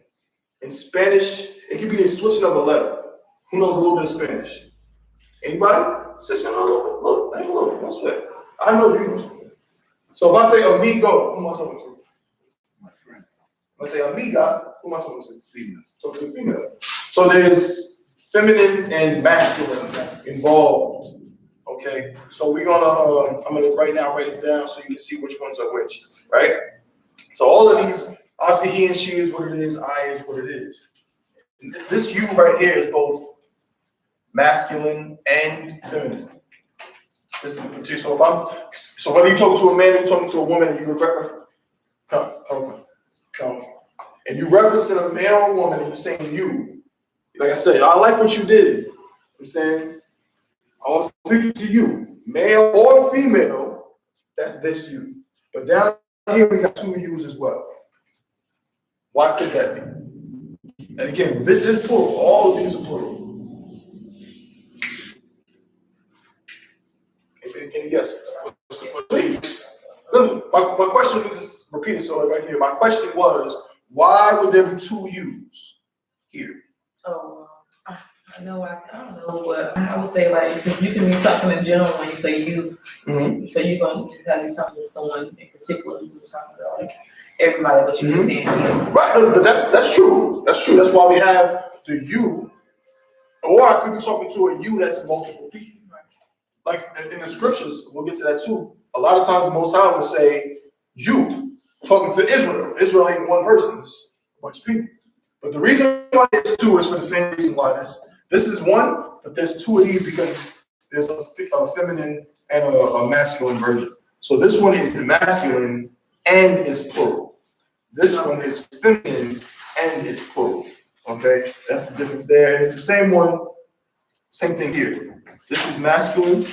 In Spanish, it could be a switching of a letter. Who knows a little bit of Spanish? Anybody? sit down a little bit. Look, don't sweat. I know you don't sweat. So if I say amigo, who am I talking to? My friend. If I say amiga, who am I talking to? Female. Talk to a female. So there's feminine and masculine involved. Okay, so we're gonna I'm gonna right now write it down so you can see which ones are which, right? So all of these, obviously he and she is what it is, I is what it is. This you right here is both masculine and feminine. Just in particular, so whether you're talking to a man or you're talking to a woman, and you come, and you referencing a man or a woman and you're saying you, like I said, I like what you did. I'm saying, I was speaking to you, male or female, that's this you. But down here we got two yous as well. Why could that be? And again, this is plural. All of these are plural. Any guesses? No, my question, let me just repeat it so right here. My question was, why would there be two yous here? Oh, I know, I don't know, but I would say like, because you can be talking in general when you say you. Mm-hmm. So you're going to have to be talking to someone in particular, you're talking about like everybody, but you're just saying you. Right, no, but that's true. That's true. That's why we have the you, or I could be talking to a you that's multiple people. Like in the scriptures, we'll get to that too. A lot of times the Most High will say you, talking to Israel. Israel ain't one person, it's a bunch of people. But the reason why it's two is for the same reason why this is one, but there's two of these because there's a feminine and a masculine version. So this one is the masculine and it's plural. This one is feminine and it's plural. Okay, that's the difference there. And it's the same one, same thing here. This is masculine.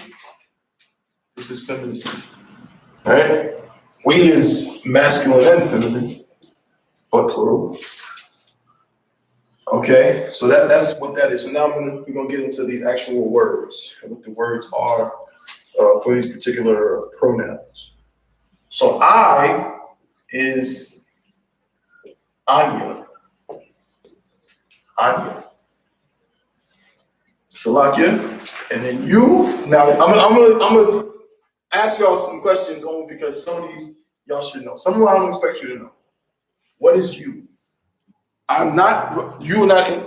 This is feminine. All right? We is masculine and feminine, but plural. Okay, so that's what that is. So now we're gonna get into the actual words and what the words are for these particular pronouns. So I is Anya. Salakia, and then you. Now I'm gonna ask y'all some questions only because some of these y'all should know. Some of them I don't expect you to know. What is you? You're not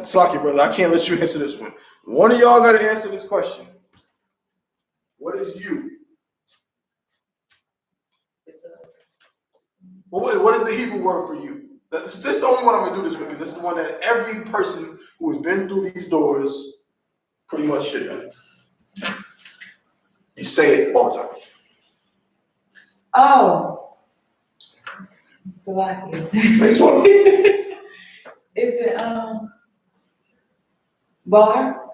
Salakia, brother. I can't let you answer this one. One of y'all got to answer this question. What is you? Well, what is the Hebrew word for you? This is the only one I'm gonna do this with because this is the one that every person who has been through these doors pretty much should know. You say it all the time. Oh. Salakia. Next one. Is it, bar?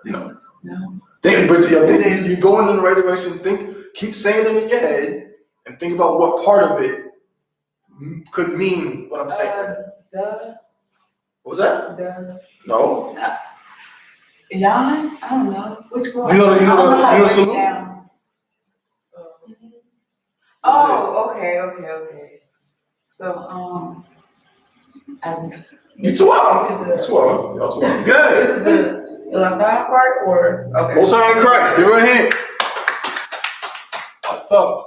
No. No. You're going in the right direction. Keep saying it in your head and think about what part of it could mean what I'm saying. What was that? No. Yan? I don't know. Which one? You know the salute? Oh, okay. So, You too out. Y'all too out. Good. Is the left part or okay? Most High in Christ. Give her a hand. I thought.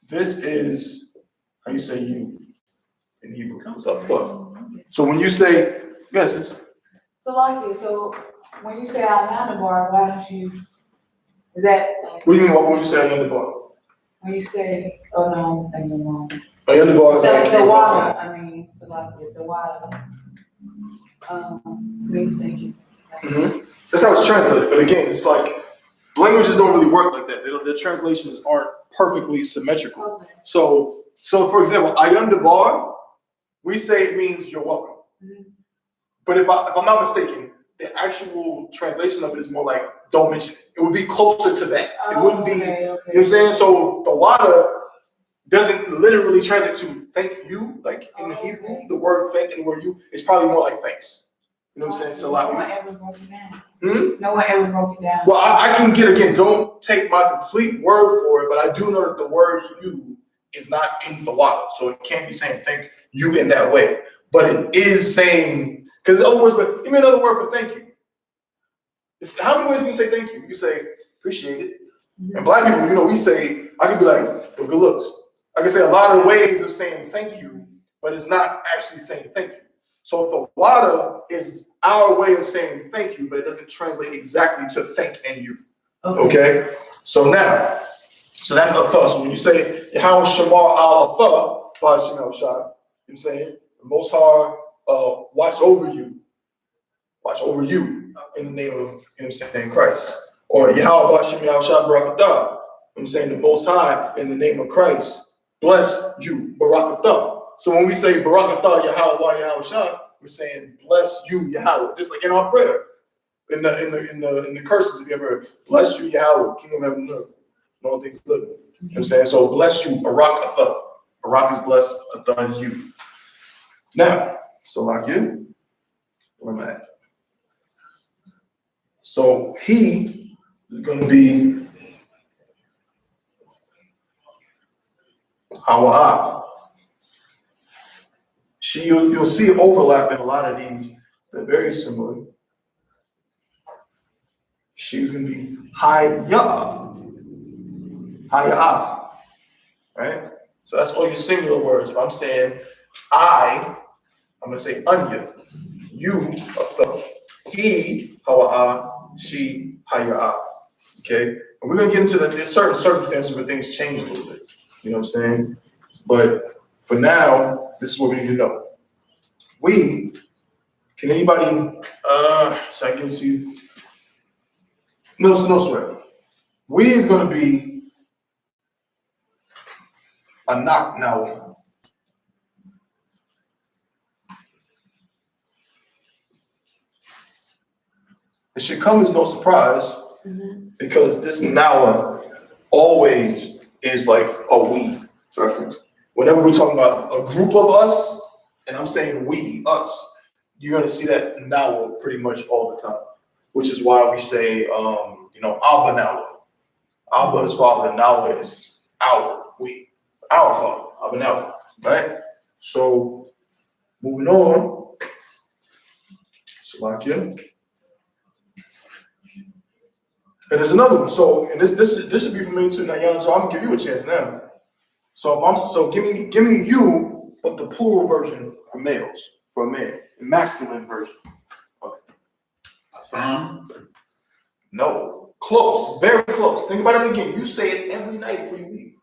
This is how you say you in Hebrew. It's a thought. So when you say yes. So when you say Alana bar, why don't you? Is that like? What do you mean when you say Ayanda bar? When you say, oh no, and then Ayanda bar is like the water. I mean, the water. Means thank you. Mm-hmm. That's how it's translated. But again, it's like languages don't really work like that. Their translations aren't perfectly symmetrical. Okay. So for example, Ayanda bar, we say it means you're welcome. Mm-hmm. But if I'm not mistaken, the actual translation of it is more like don't mention it. It would be closer to that. It wouldn't be. Okay. You know what I'm saying? So the water doesn't literally translate to thank you. Like in the Hebrew, the word thank and the word you is probably more like thanks. You know what I'm saying? So no one ever broke it down. No one ever broke it down. Well, I can don't take my complete word for it, but I do know that the word you is not in the water. So it can't be saying thank you in that way. But it is saying, Because other words, but give me another word for thank you. How many ways can you say thank you? You can say appreciate it. And black people, we say, I can be like, well, good looks. I can say a lot of ways of saying thank you, but it's not actually saying thank you. So Thawada is our way of saying thank you, but it doesn't translate exactly to thank and you. Okay? So that's a thus. So when you say Yahweh Shamar al Atha, Ba'ashim al Shah, I'm saying the Most High watch over you in the name of Christ. Or Yahweh Ba'ashim al Shah Barakatah. I'm saying the Most High in the name of Christ bless you, Barakatah. So when we say Barakatah Yahweh Yahweh Shah, we're saying bless you, Yahweh. Just like in our prayer, in the curses, if you ever bless you, Yahweh, King of Heaven and Earth, and all things good. You know what I'm saying? So bless you, Barakatah. Barak is blessed, Atah is you. Now, Salakia, where am I at? So he is going to be Hawa. You'll see overlap in a lot of these. They're very similar. She's going to be Hayya. Hayya. Right? So that's all your singular words. If I'm saying I'm going to say Anya. You, Atha. He, Hawa. She, Hayya. Okay? And we're going to get into there's certain circumstances where things change a little bit. You know what I'm saying? But for now, this is what we need to know. Can anybody, should I give it to you? No swear. We is going to be a knock now. It should come as no surprise because this now always is like a we reference. Whenever we're talking about a group of us, and I'm saying we, us, you're going to see that now pretty much all the time, which is why we say, Abba now. Abba is father, now is our, we, our father, Abba now, right? So, moving on, Salakia. And there's another one. So, and this should be familiar to Nayan, so I'm gonna give you a chance now. So give me you, but the plural version for males, for a man, the masculine version. Okay. Affirm. No, close, very close. Think about it again. You say it every night before you leave.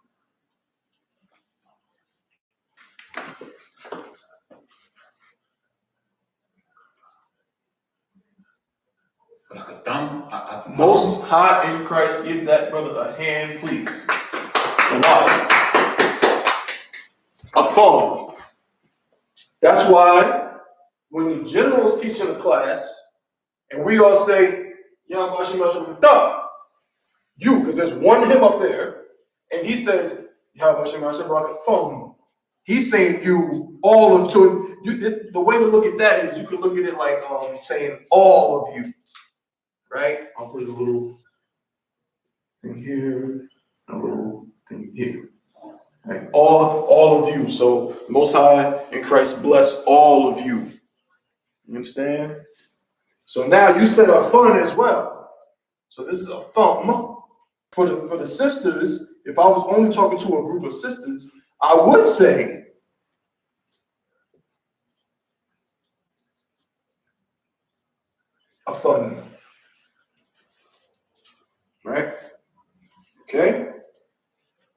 Most High in Christ, give that brother a hand, please. A phone. That's why when the generals teach in a class, and we all say, you, because there's one him up there, and he says, he's saying you, all of to you. The way to look at that is you could look at it like saying all of you. Right? I'll put a little thing here, a little thing here. Right? All of you. So Most High in Christ bless all of you. You understand? So now you said a fun as well. So this is a thumb. For the sisters, if I was only talking to a group of sisters, I would say a fun. Right? Okay?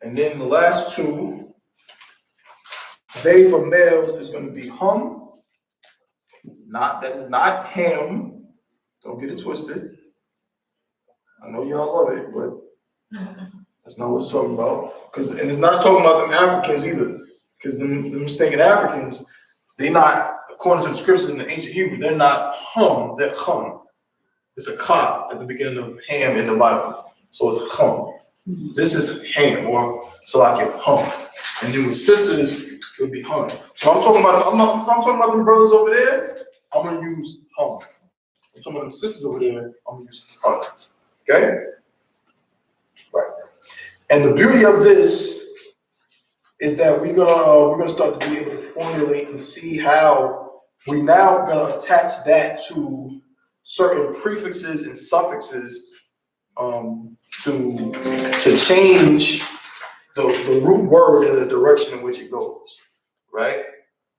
And then the last two, they for males is going to be hum. That is not ham. Don't get it twisted. I know y'all love it, but that's not what it's talking about. And it's not talking about them Africans either. Because the mistaken Africans, they're not, according to the scriptures in the ancient Hebrew, they're not hum, they're chum. It's a ka at the beginning of ham in the Bible. So it's chum. This is ham, or salakia, hum. And then with sisters, it would be hum. So I'm talking about them brothers over there, I'm gonna use hum. I'm talking about them sisters over there, I'm gonna use hum. Okay? Right. And the beauty of this is that we're gonna start to be able to formulate and see how we now gonna attach that to certain prefixes and suffixes to change the root word in the direction in which it goes, right?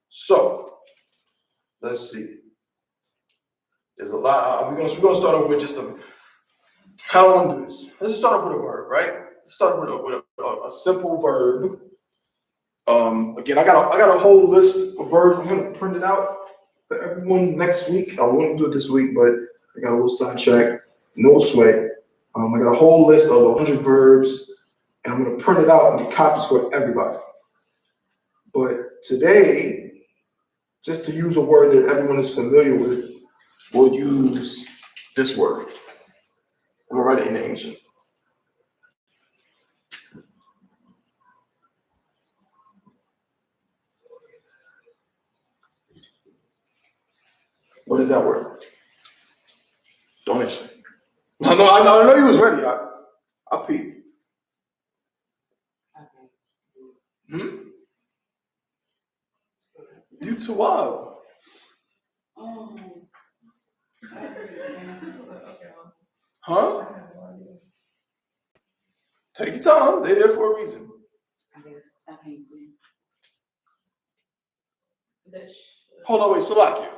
So let's see. There's a lot. We're gonna start off with just a. How do I want to do this? Let's just start off with a verb, right? Let's start off with a simple verb. Again, I got a whole list of verbs. I'm gonna print it out for everyone next week. I won't do it this week, but I got a little sidetrack. No sweat. I got a whole list of 100 verbs, and I'm gonna print it out and get copies for everybody. But today, just to use a word that everyone is familiar with, we'll use this word. I'm gonna write it in ancient. What is that word? Donation. No, I know you was ready. I peeped. You too wild. Huh? Take your time. They're there for a reason. I guess I can't see. Hold on, wait, Salakia.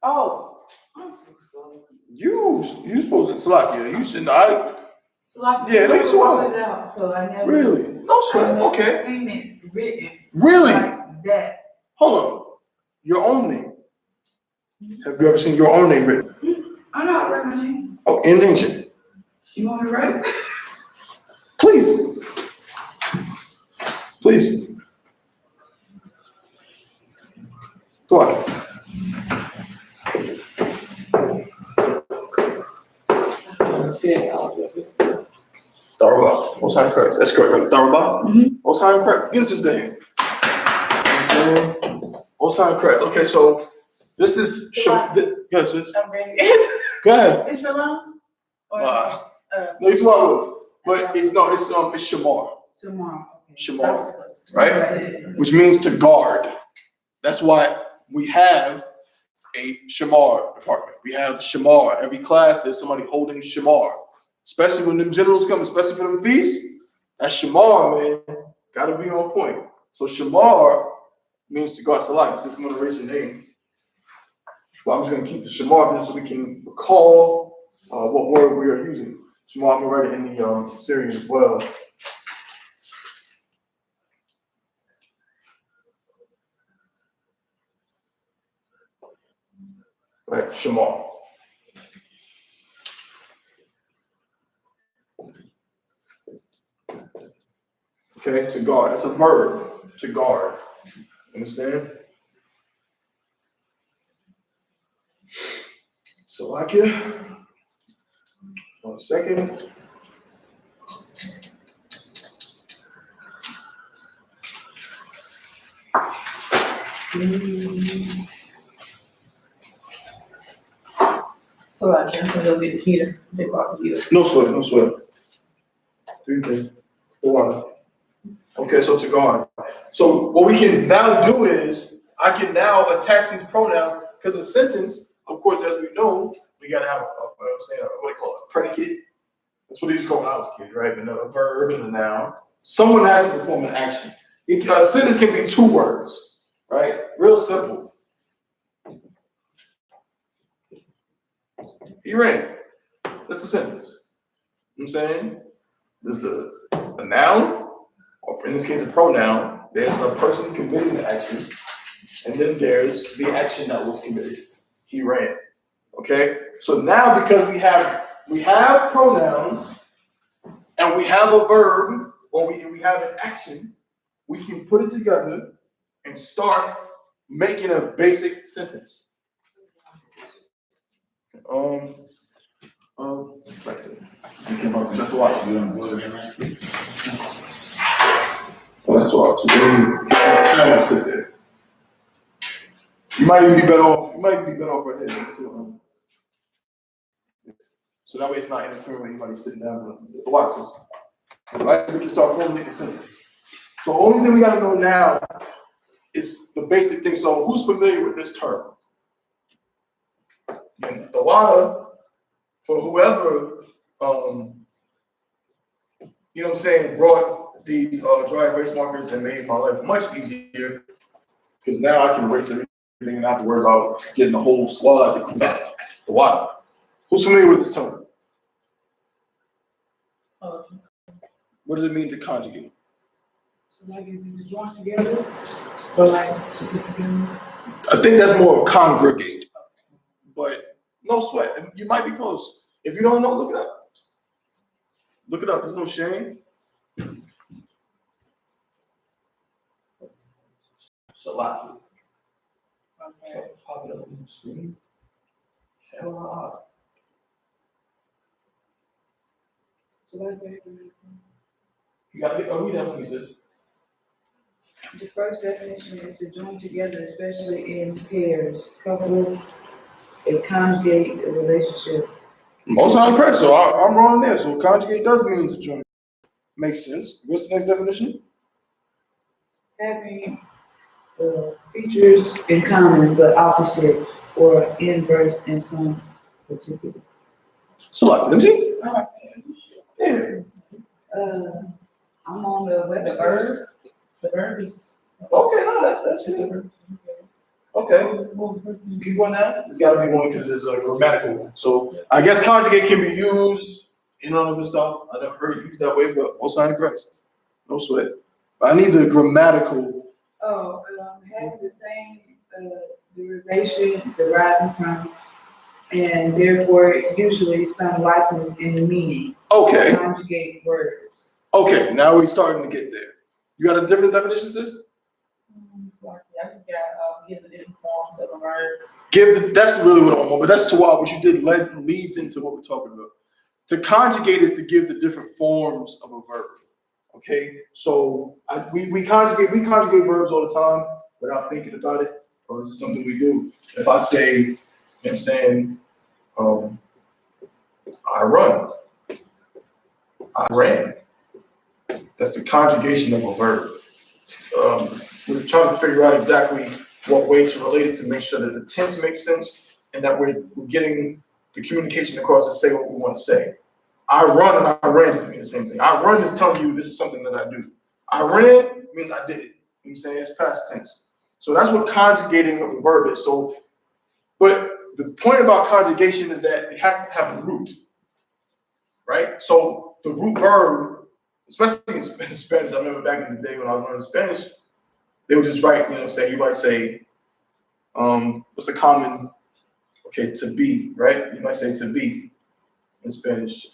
Oh, I'm so slow. You supposed to Salakia. You shouldn't. Yeah, no, you too wrote wild. it out, so I never. Really? No sweat. I never Okay. seen it written. Really? Like that. Hold on. Your own name. Have you ever seen your own name written? I know how to write my name. Oh, in ancient. You want me to write it? Please. Please. Go on. Darabah. Most high correct. That's correct, right? Darabah? Most high correct. Give us this thing. Most high correct. Okay, so this is yes, sis. I'm ready. Go ahead. It's Shalom? Or No, it's wild. But it's shamar. tomorrow. Okay. Shamar. Right? Which means to guard. That's why we have a shamar department. We have shamar. Every class, there's somebody holding shamar. Especially when them generals come, especially for them feasts. That shamar, man, gotta be on point. So shamar means to guard. Salah. Since I'm gonna erase your name, well, I'm just gonna keep the shamar so we can recall what word we are using. Shamar, I'm gonna write it in the Syrian as well. Right, shamar. Okay, to guard. That's a verb, to guard. Understand? So, like it. 1 second. So I can't go get the heater. They brought the heater. No sweat, no sweat. Do you think? Water. Okay, so to guard. So what we can now do is I can now attach these pronouns because a sentence, of course, as we know, we gotta have what do you call it? A predicate. That's what they used to call when I was a kid, right? And a verb and a noun. Someone has to perform an action. A sentence can be 2 words, right? Real simple. He ran. That's the sentence. You know what I'm saying? There's a noun, or in this case a pronoun. There's a person committing the action, and then there's the action that was committed. He ran. Okay? So now because we have pronouns and we have a verb, or we have an action, we can put it together and start making a basic sentence. Right there. You came up just to watch. You want to go there next week? Well, that's all. So then you sit there. You might even be better off. Right here. So that way it's not interfering with anybody sitting down with the watches. Right? We can start formulating a sentence. So the only thing we gotta know now is the basic thing. So who's familiar with this term? Again, the water for whoever, you know what I'm saying, brought these dry erase markers and made my life much easier because now I can erase everything and not have to worry about getting the whole squad to come back the water. Who's familiar with this term? What does it mean to conjugate? So like, is it just joined together? Or like, to put together? I think that's more of congregate, but no sweat. You might be close. If you don't know, look it up. Look it up. There's no shame. Salaki. Okay. Pop it up on the screen. Hella. So like, You got to read that for me, sis. the first definition is to join together, especially in pairs, couple, a conjugate, a relationship. Most I'm correct, so I'm wrong there. So conjugate does mean to join. Makes sense. What's the next definition? Having features in common but opposite or inverse in some particular. Select. Let me see. Yeah. I'm on the The website. verb, the verb is. Okay, no, that's It's a it. verb. Okay. Keep going now. It's got to be one because it's a grammatical one. So I guess conjugate can be used in all of this stuff. I never heard it used that way, but most I'm correct. No sweat. But I need the grammatical. Having the same derivation deriving from, and therefore usually some likeness in the meaning. Okay. Conjugate words. Okay. Now we're starting to get there. You got a different definition, sis? I just got, give the different forms of a verb. That's really what I want, but that's to what you did leads into what we're talking about. To conjugate is to give the different forms of a verb. Okay, so we conjugate verbs all the time without thinking about it, or is it something we do? If I say, you know what I'm saying, I run, I ran. That's the conjugation of a verb. We're trying to figure out exactly what way to relate it to make sure that the tense makes sense and that we're getting the communication across to say what we want to say. I run and I ran doesn't mean the same thing. I run is telling you this is something that I do. I ran means I did it. You know what I'm saying? It's past tense. So that's what conjugating of a verb is. So, but the point about conjugation is that it has to have a root, right? So the root verb, especially in Spanish, I remember back in the day when I was learning Spanish, they would just write, you know what I'm saying? You might say, what's a common, okay, to be, right? You might say to be in Spanish.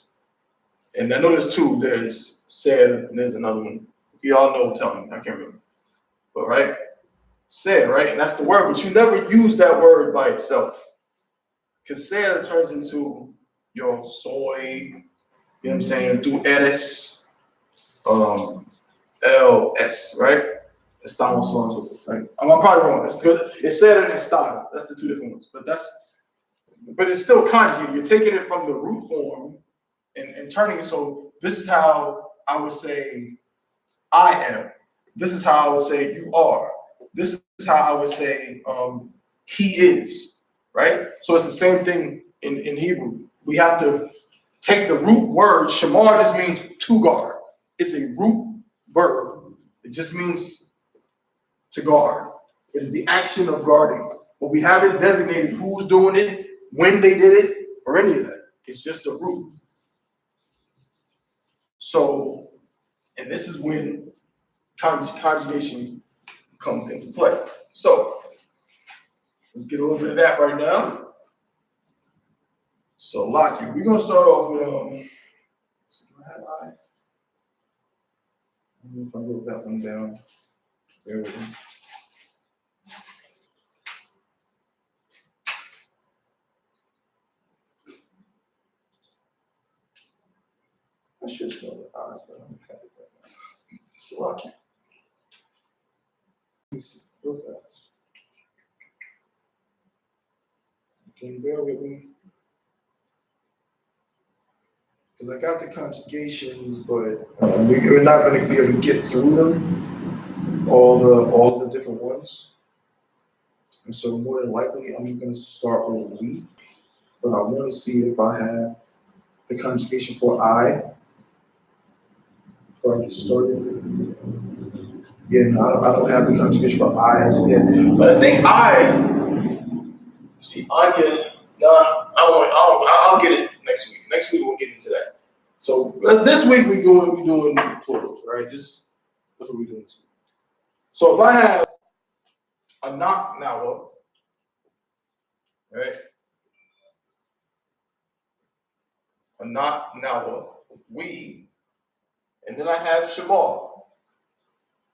And I know there's two. There's ser and there's another one. If you all know, tell me. I can't remember. But right? Ser, right? And that's the word, but you never use that word by itself. Because ser turns into your soy, you know what I'm saying? Tu eres, LS, right? Estamos, so on and so forth. Right? I'm probably wrong. It's good. It's ser and estado. That's the two different ones. But it's still conjugated. You're taking it from the root form and turning it. So this is how I would say I am. This is how I would say you are. This is how I would say he is, right? So it's the same thing in Hebrew. We have to take the root word. Shamar just means to guard. It's a root verb. It just means to guard. It is the action of guarding. But we haven't designated who's doing it, when they did it, or any of that. It's just a root. So, and this is when conjugation comes into play. So, let's get a little bit of that right now. So, Lockie, we're gonna start off with I don't know if I wrote that one down. Bear with me. I should spell it out, but I don't have it right now. So, Lockie. Let me see, real fast. Can you bear with me? Because I got the conjugations, but we're not going to be able to get through them, all the different ones. And so more than likely, I'm going to start with we. but I want to see if I have the conjugation for I before I get started. Yeah, no, I don't have the conjugation for I as of yet. But I think see, Anya, I'll get it next week. Next week we'll get into that. So this week we doing plurals, right? That's what we're doing this week. So if I have a knock now, right? A knock now, we, and then I have Shamar.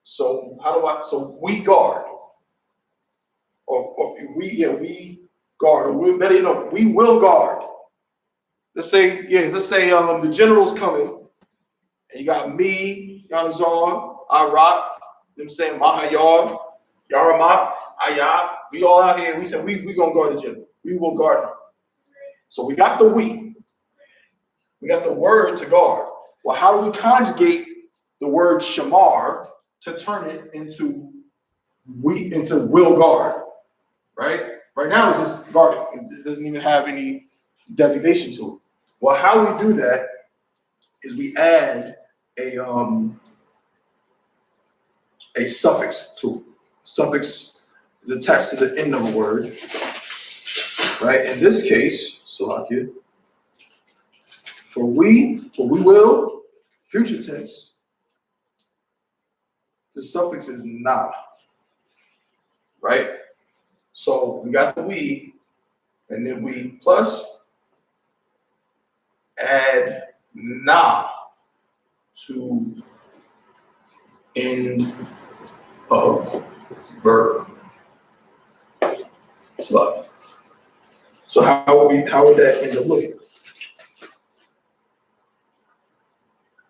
So so we guard. Or we guard, or we will guard. Let's say the general's coming, and you got me, Yanazar, Arak, them saying Mahayar, Yaramak, Ayah, we all out here, we said we gonna guard the general. We will guard him. So we got the we. We got the word to guard. Well, how do we conjugate the word shamar to turn it into will guard? Right? Right now it's just guarding. It doesn't even have any designation to it. Well, how we do that is we add a suffix to it. Suffix is attached to the end of a word. Right? In this case, Salakia, for we will, future tense, the suffix is na. Right? So we got the we, and then we plus add na to end of verb. So how would that end up looking?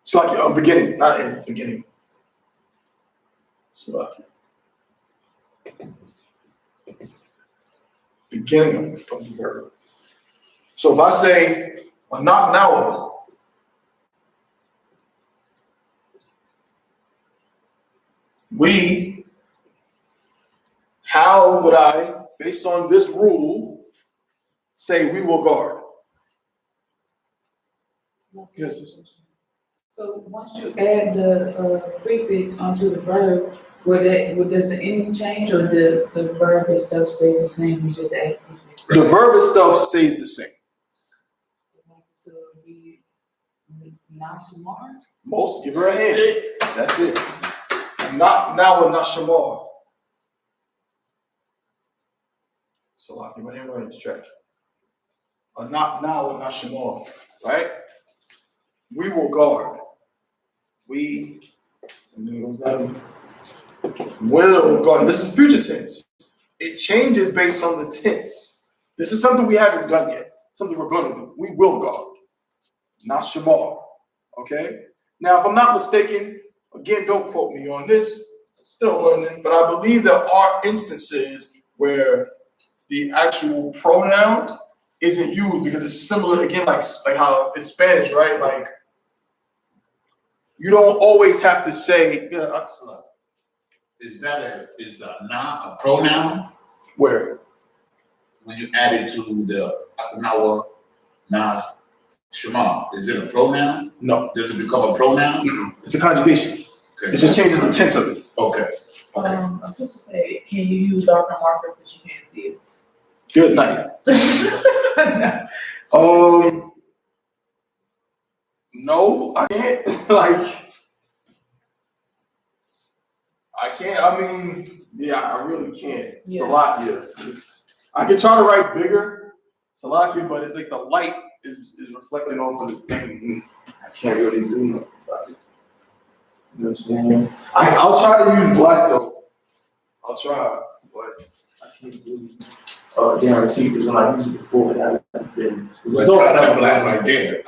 It's like a beginning, not end, beginning. Beginning of the verb. So if I say not now, how would I, based on this rule, say we will guard? Yes. So once you add the prefix onto the verb, does the ending change or the verb itself stays the same? You just add prefix. The verb itself stays the same. So it'd be Nashamar? Most, give her a hand. That's it. Not now or not shamar. So I'll give my hand right distraction. Not now or not shamar. Right? We will guard. We, and then it goes down. Will guard. This is future tense. It changes based on the tense. This is something we haven't done yet. Something we're going to do. We will guard. Not shamar. Okay? Now, if I'm not mistaken, again, don't quote me on this. Still learning, but I believe there are instances where the actual pronoun isn't used because it's similar, again, like how in Spanish, right? Like, you don't always have to say, Is the na a pronoun? where? When you add it to the Akanawa na Shema, is it a pronoun? No. Does it become a pronoun? It's a conjugation. Okay. It just changes the tense of it. Okay. I was supposed to say, can you use darker marker because you can't see it? Good night. No. No, I can't. Like, I can't. I mean, yeah, I really can't. Yeah. Salakia. I can try to write bigger, Salakia, but it's like the light is reflecting off of the thing. I can't really do nothing about it. You know what I'm saying? I'll try to use black though. I'll try, but I can't really guarantee because when I used it before, it hasn't been. Let's try that black right there.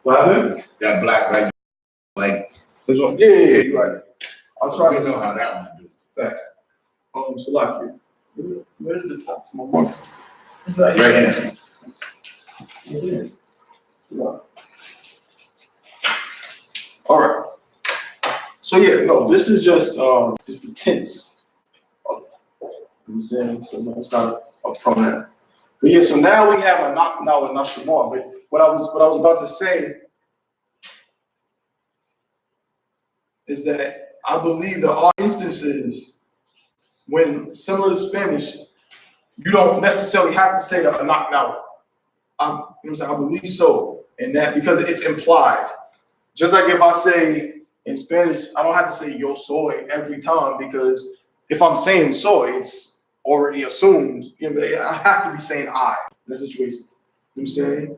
What happened? That black right there. Like, This one? Yeah, you're right. I'll try we to know how that one do. Fact. Salakia. Where's the top of my marker? It's right Right here. here. Yeah. All right. So yeah, no, this is just the tense. You understand? So no, it's not a pronoun. But yeah, so now we have a knock now with Lashawan. But what I was about to say is that I believe there are instances when, similar to Spanish, you don't necessarily have to say the knock now. You know what I'm saying? I believe so, and that because it's implied. Just like if I say in Spanish, I don't have to say yo soy every time because if I'm saying soy, it's already assumed. You know, I have to be saying I in that situation. You know what I'm saying?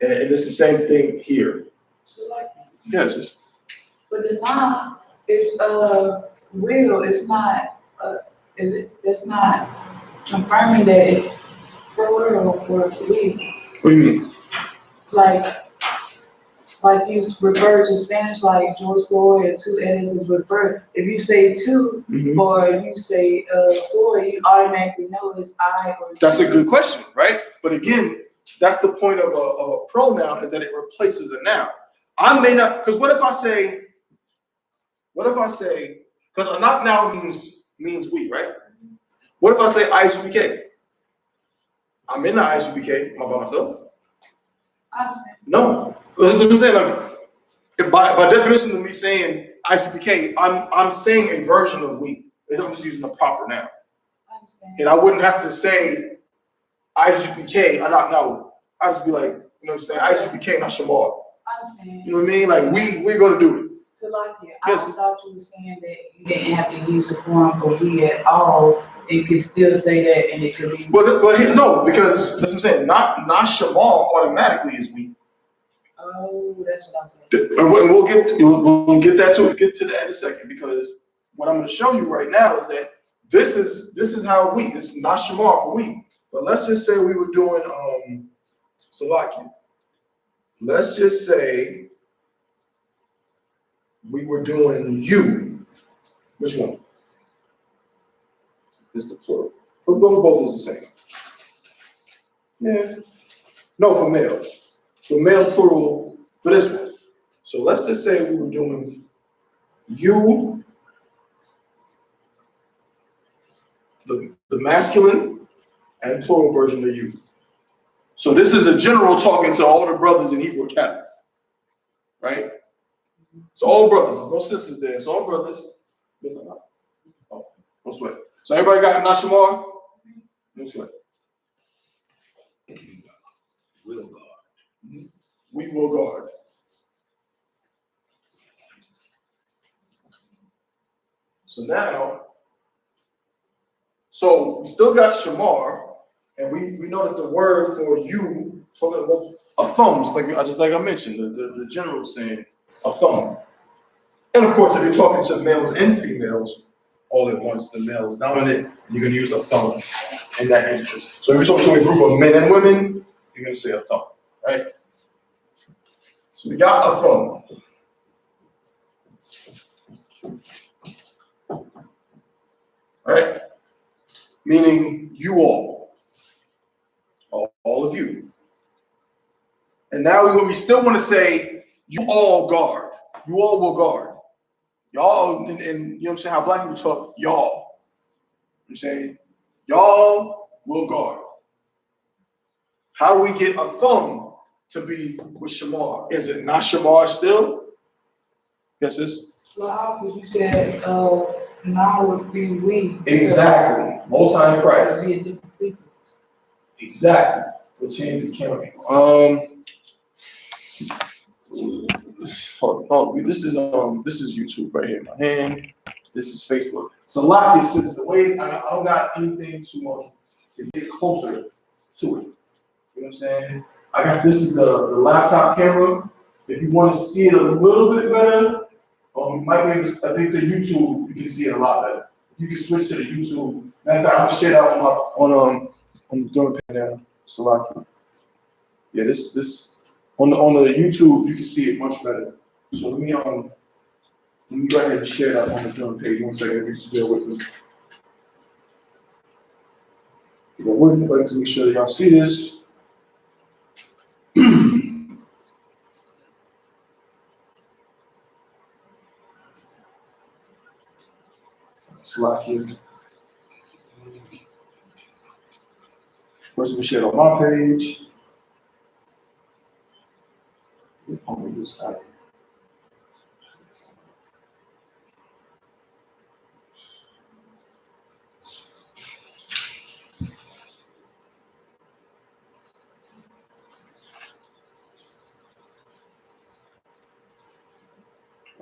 And it's the same thing here. So like, Yes. It's, but the line is real. It's not. Is it? That's not confirming that it's plural for we. what do you mean? Like you refer to Spanish like yo soy or two N's is referred. If you say two or you say soy, you automatically know it's I or That's a good question, right? But again, that's the point of a pronoun is that it replaces a noun. I may not, because what if I say, because a knock now means we, right? What if I say I.S.U.P.K? I'm in the I.S.U.P.K. Am I by myself? I understand. No. So that's what I'm saying. Like, if by definition of me saying I.S.U.P.K, I'm saying a version of we. I'm just using the proper noun. I understand. And I wouldn't have to say I.S.U.P.K. I not know. I just be like, you know what I'm saying? I.S.U.P.K, not Shamar. I understand. You know what I mean? Like we're gonna do it. So like Yes. I thought you were saying that you didn't have to use the form for we at all. You could still say that and it could be. But no, because that's what I'm saying. Not Shamar automatically is we. Oh, that's what I'm saying. And we'll get to that in a second because what I'm going to show you right now is that this is how we. This is not Shamar for we. But let's just say we were doing Salaki. Let's just say we were doing you. Which one? Is the plural. For both is the same. Yeah. No, for males. For male plural for this one. So let's just say we were doing you, the masculine and plural version of you. So this is a general talking to all the brothers in Hebrew Academy, right? It's all brothers. There's no sisters there. It's all brothers. Listen up. Oh, no sweat. So everybody got Nashamar? No sweat. Will God. We will guard. So now, so we still got Shamar, and we know that the word for you, talking about a thumb, just like I mentioned, the general saying a thumb. And of course, if you're talking to males and females all at once, the male is dominant, you're going to use a thumb in that instance. So if you're talking to a group of men and women, you're going to say a thumb, right? So we got a thumb. Right? Meaning you all of you. And now we still want to say, you all guard. You all will guard. Y'all, and you know what I'm saying, how black people talk, y'all. I'm saying, y'all will guard. How do we get a thumb to be with Shamar? Is it not Shamar still? Yes, it's. Well, because you said now would be we. Exactly. Most High in Christ. Be a different prefix. Exactly. We'll change the camera. Hold on. This is YouTube right here in my hand. This is Facebook. So Salaki, since the way I don't got anything to get closer to it. You know what I'm saying? I got this is the laptop camera. If you want to see it a little bit better, you might be able to, I think the YouTube you can see it a lot better. You can switch to the YouTube. Matter of fact, I'm gonna share that on the Durham page now. Salaki. Yeah, this on the YouTube you can see it much better. So let me go ahead and share that on the Durham page. 1 second, if you just bear with me. I would like to make sure that y'all see this. It's locked in. First we shared on my page.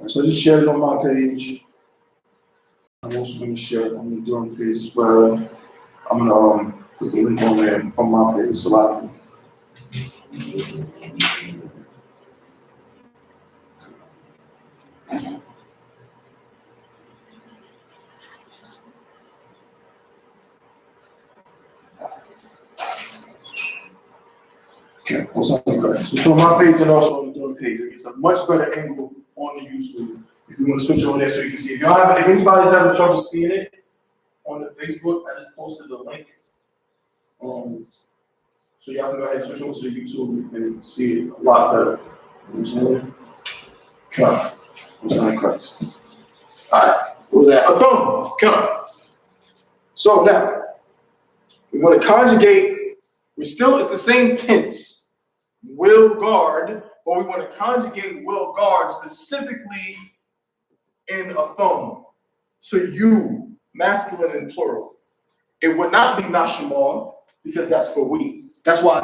So just share it on my page. I'm also going to share it on the Durham page as well. I'm going to put the link on there on my page so I can. Okay, what's up, guys? So on my page and also on the Durham page, it's a much better angle on the YouTube. If you want to switch over there so you can see. If anybody's having trouble seeing it on the Facebook, I just posted the link. So y'all can go ahead and switch over to the YouTube and see it a lot better. Come. What's on Christ? Alright, what was that? A thumb. Come. So now, we want to conjugate. It's the same tense. Will guard, but we want to conjugate will guard specifically in a thumb. So you, masculine and plural. It would not be Nashamar because that's for we. That's why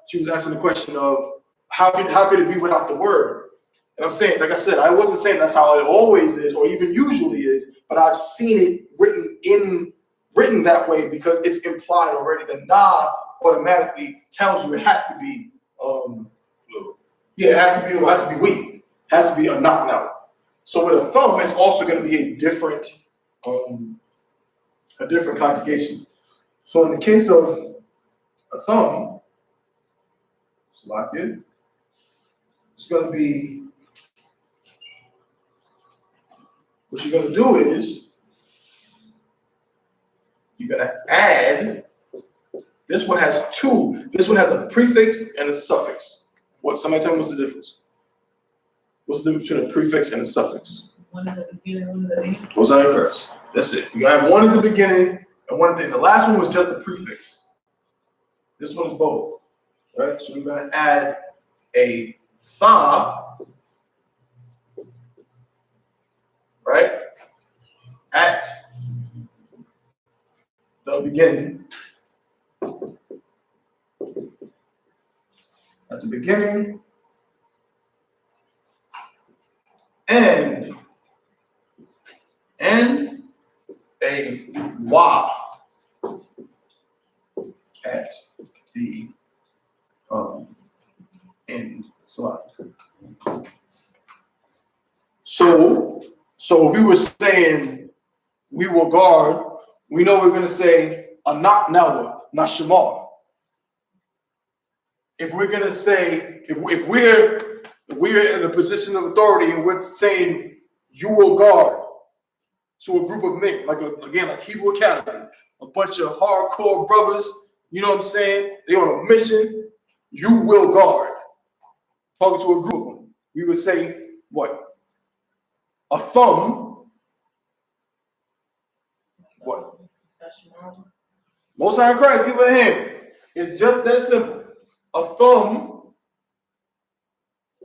she was asking the question of how could it be without the word? And I'm saying, like I said, I wasn't saying that's how it always is or even usually is, but I've seen it written that way because it's implied already. The na automatically tells you it has to be it has to be we. It has to be a knock now. So with a thumb, it's also going to be a different conjugation. So in the case of a thumb, let's lock it. It's going to be, what you're going to do is, you're going to add, this one has two. This one has a prefix and a suffix. Somebody tell me what's the difference? What's the difference between a prefix and a suffix? One is at the beginning, one is at the end. What's that first? That's it. You have one at the beginning and one at the end. The last one was just a prefix. This one is both. Right? So we're going to add a tha, right, at the beginning. At the beginning. And a wa at the end slide. So if we were saying we will guard, we know we're going to say a knock nawa, nashamar. If we're going to say, if we're in a position of authority and we're saying you will guard to a group of men, like Hebrew Academy, a bunch of hardcore brothers, you know what I'm saying? They're on a mission. You will guard. Talking to a group of them, we would say what? A thumb. What? Most High Christ, give it a hand. It's just that simple. A thumb,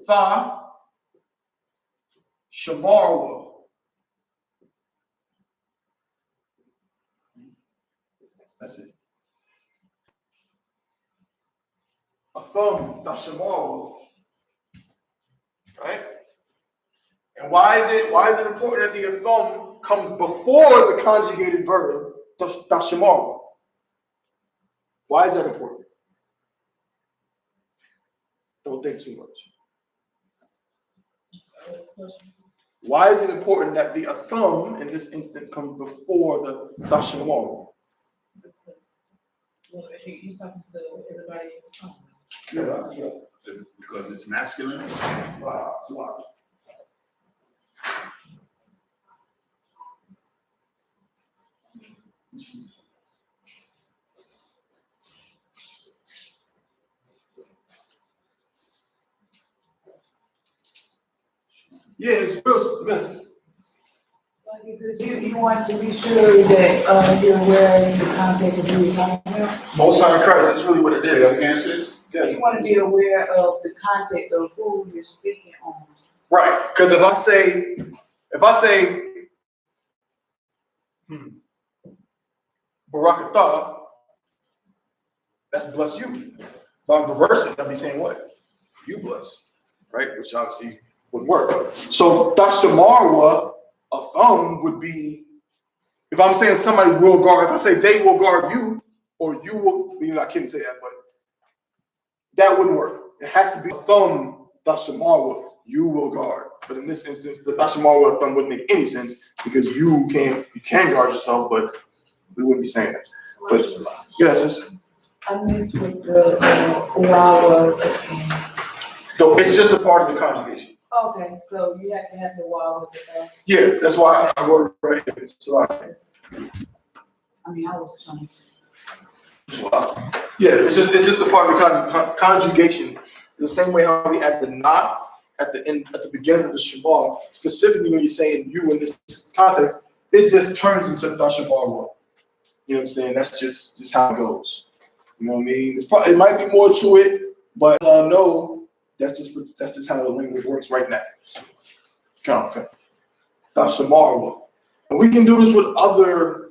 tha, shamarwa. That's it. A thumb, tha, shamarwa. Right? And why is it important that the thumb comes before the conjugated verb, tha, shamarwa? Why is that important? Don't think too much. Why is it important that the thumb in this instant comes before the tashamar? You're talking to everybody. Yeah. Because it's masculine. Wow. Yeah, it's real messy. Like, because you you want to be sure that, you're aware of the context of who you're talking about? Most High in Christ, that's really what it Say is. that again, sis? Yes. You want to be aware of the context of who you're speaking on. Right, because if I say, Barakatah, that's bless you. By reverse it, I'd be saying what? You bless, right? Which obviously would work. So Dashamarwa, a thumb would be, if I'm saying somebody will guard, if I say they will guard you, or you will, I can't say that, but that wouldn't work. It has to be a thumb, Dashamarwa, you will guard. But in this instance, the Dashamarwa thumb wouldn't make any sense because you can guard yourself, but we wouldn't be saying that. But yes, it's, I missed what the wow was again. though it's just a part of the conjugation. Okay, so you have to have the wow with the, Yeah, that's why I wrote it right here. So I mean, I was trying. yeah, it's just a part of the conjugation. The same way how we add the not at the end, at the beginning of the Shabbat, specifically when you're saying you in this context, it just turns into the Shabbat. You know what I'm saying? That's just how it goes. You know what I mean? It might be more to it, but no, that's just how the language works right now. Okay. Dashamarwa. And we can do this with other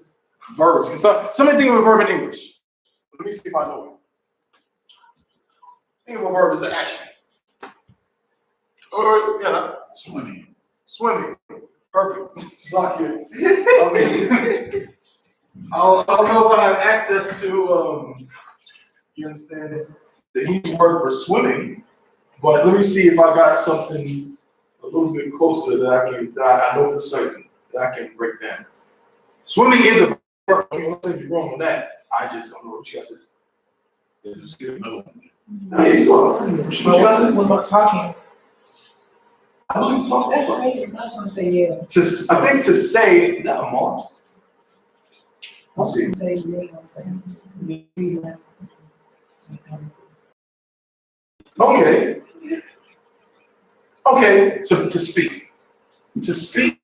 verbs. And so somebody think of a verb in English. Let me see if I know it. Think of a verb as an action. Or Swimming. swimming. Perfect. It's like it. I mean, I don't know if I have access to you understand it? The Hebrew word for swimming, but let me see if I got something a little bit closer that I know for certain that I can break down. Swimming is a verb. I mean, let's say you're wrong on that. I just don't know what you guys said. Just give another one. Hey, what you guys said? What about talking? I wasn't talking. That's crazy. I was gonna say yeah. I think to say, is that a mark? I was gonna say yeah. I was saying yeah. Okay. Okay, to speak. To speak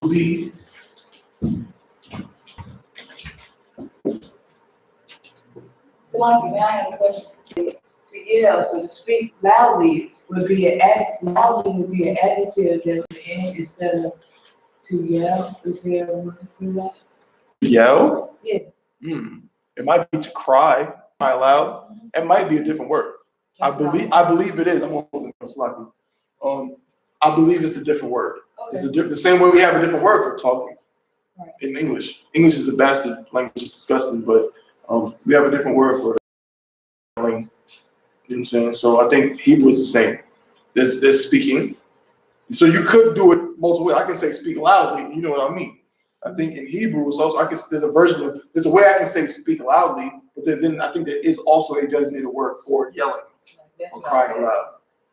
would be So like, now I have a question. So yeah, so to speak loudly would be an adjective at the end instead of to yell. Is there a word for that? yell. Yes. It might be to cry loud. It might be a different word. I believe it is. I'm holding it slightly. I believe it's a different word. Okay. It's the same way we have a different word for talking Right. in English. English is a bastard language. It's disgusting, but we have a different word for yelling. You know what I'm saying? So I think Hebrew is the same. There's speaking. So you could do it multiple ways. I can say speak loudly. You know what I mean? I think in Hebrew it's also there's a way I can say speak loudly, but then I think there is also a designated word for yelling That's or what crying I aloud.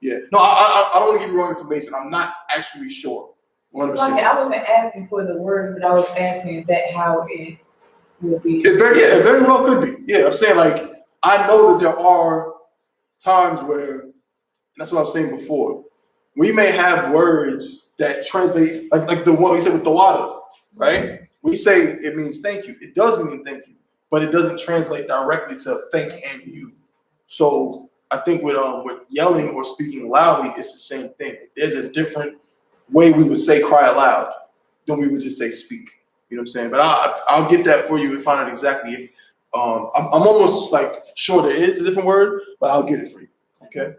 Yeah. No, I don't want to give you wrong information. I'm not actually sure. 100%. Like, I wasn't asking for the word, but I was asking that how it would be. It very well could be. Yeah, I'm saying like I know that there are times where, and that's what I was saying before. We may have words that translate like the one we said with the water, right? We say it means thank you. It does mean thank you, but it doesn't translate directly to thank and you. So I think with yelling or speaking loudly, it's the same thing. There's a different way we would say cry aloud than we would just say speak. You know what I'm saying? But I'll get that for you and find out exactly if I'm almost like sure there is a different word, but I'll get it for you. Okay?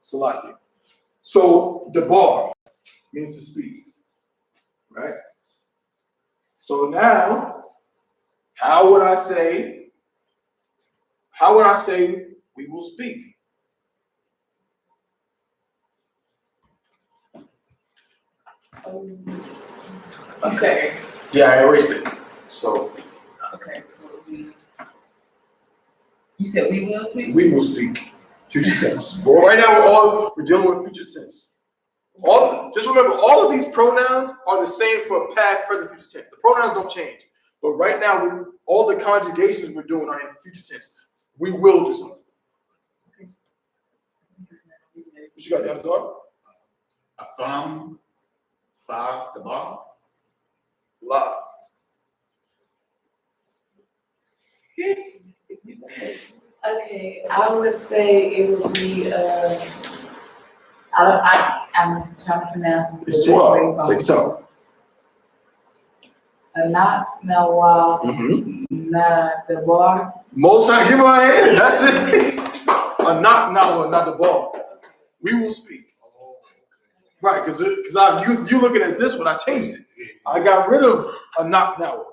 Salaki. So the bar means to speak. Right? So now, how would I say we will speak? Okay. Yeah, I erased it. So Okay. You said we will speak? we will speak. Future tense. Well, right now we're dealing with future tense. Just remember, all of these pronouns are the same for past, present, future tense. The pronouns don't change. But right now, all the conjugations we're doing are in future tense. We will do something. What you got, Yamzar? A thumb, fa, the bar. La. Okay, I would say it would be, I'm trying to pronounce this. It's 12. Take your time. Not Nawa, na the bar. Most High, give her a hand. That's it. A knock now, not the ball. We will speak. Right, because you looking at this one, I changed it. I got rid of a knock now,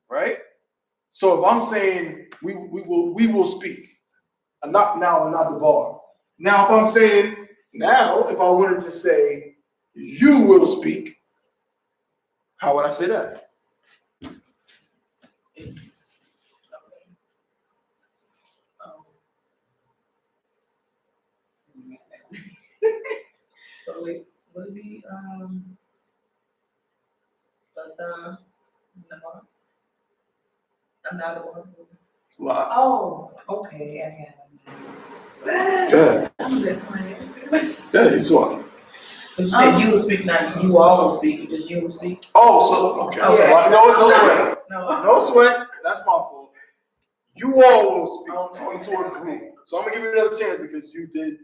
right? So if I'm saying we will speak, a knock now and not the bar. Now if I'm saying now, if I wanted to say you will speak, how would I say that? So it would be, another one. Lie. Oh, okay, I got it. Good. I'm just playing. Yeah, you talking. But you said you will speak, not you all will speak, just you will speak? Oh, so okay. Okay. So, no sweat. No. No sweat. That's my fault. You all will speak. Okay. Talking to a group. So I'm gonna give you another chance because you did.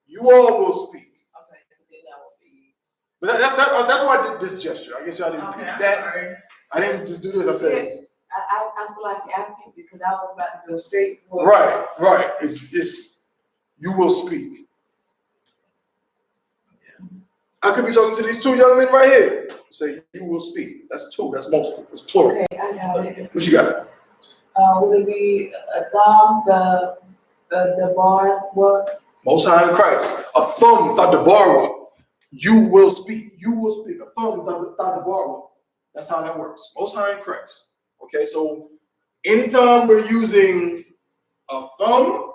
You all will speak. Okay, then that would be. But that's why I did this gesture. I guess y'all didn't Okay, pick I'm that. sorry. I didn't just do this. I said, I feel like after because I was about to go straight for. right. It's you will speak. I could be talking to these two young men right here. Say you will speak. That's two. That's multiple. It's plural. Okay, I got it. What you got? Would it be a thumb, the bar, what? Most High in Christ. A thumb without the bar. You will speak. You will speak. A thumb without the bar. That's how that works. Most High in Christ. Okay, so anytime we're using a thumb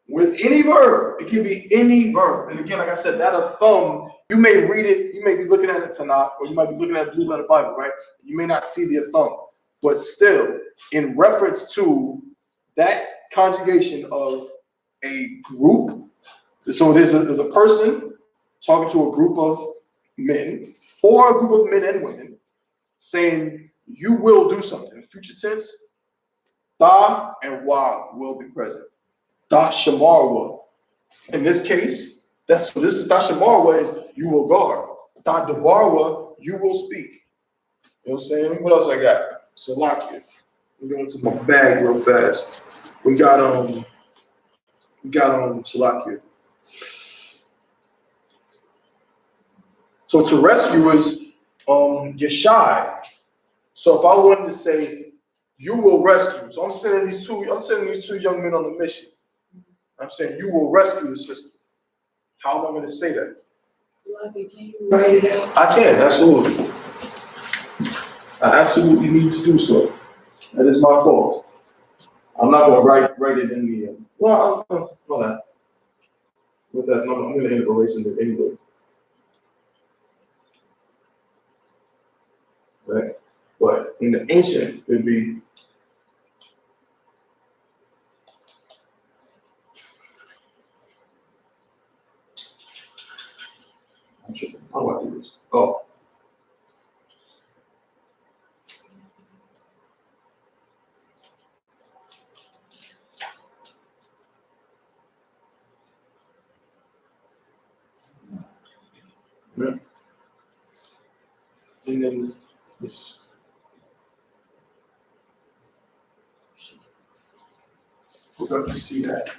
with any verb, it can be any verb. And again, like I said, that a thumb, you may read it, you may be looking at it tonight, or you might be looking at the Blue Letter Bible, right? You may not see the thumb, but still, in reference to that conjugation of a group, so there's a person talking to a group of men, or a group of men and women, saying, you will do something. In future tense, da and wa will be present. Da shamarwa. In this case, this is da shamarwa is you will guard. Da dabarwa, you will speak. You know what I'm saying? What else I got? Salakia. I'm going to my bag real fast. We got Salakia. So to rescue is Yeshai. So if I wanted to say, you will rescue. So I'm sending these two young men on a mission. I'm saying you will rescue the sister. How am I going to say that? Can you write it out? I can, absolutely. I absolutely need to do so. That is my fault. I'm not going to write it in the well, that. With that, I'm going to end up erasing it anyway. Right? But in the ancient, it'd be how do I do this? Oh. Yeah. And then this. We're going to see that.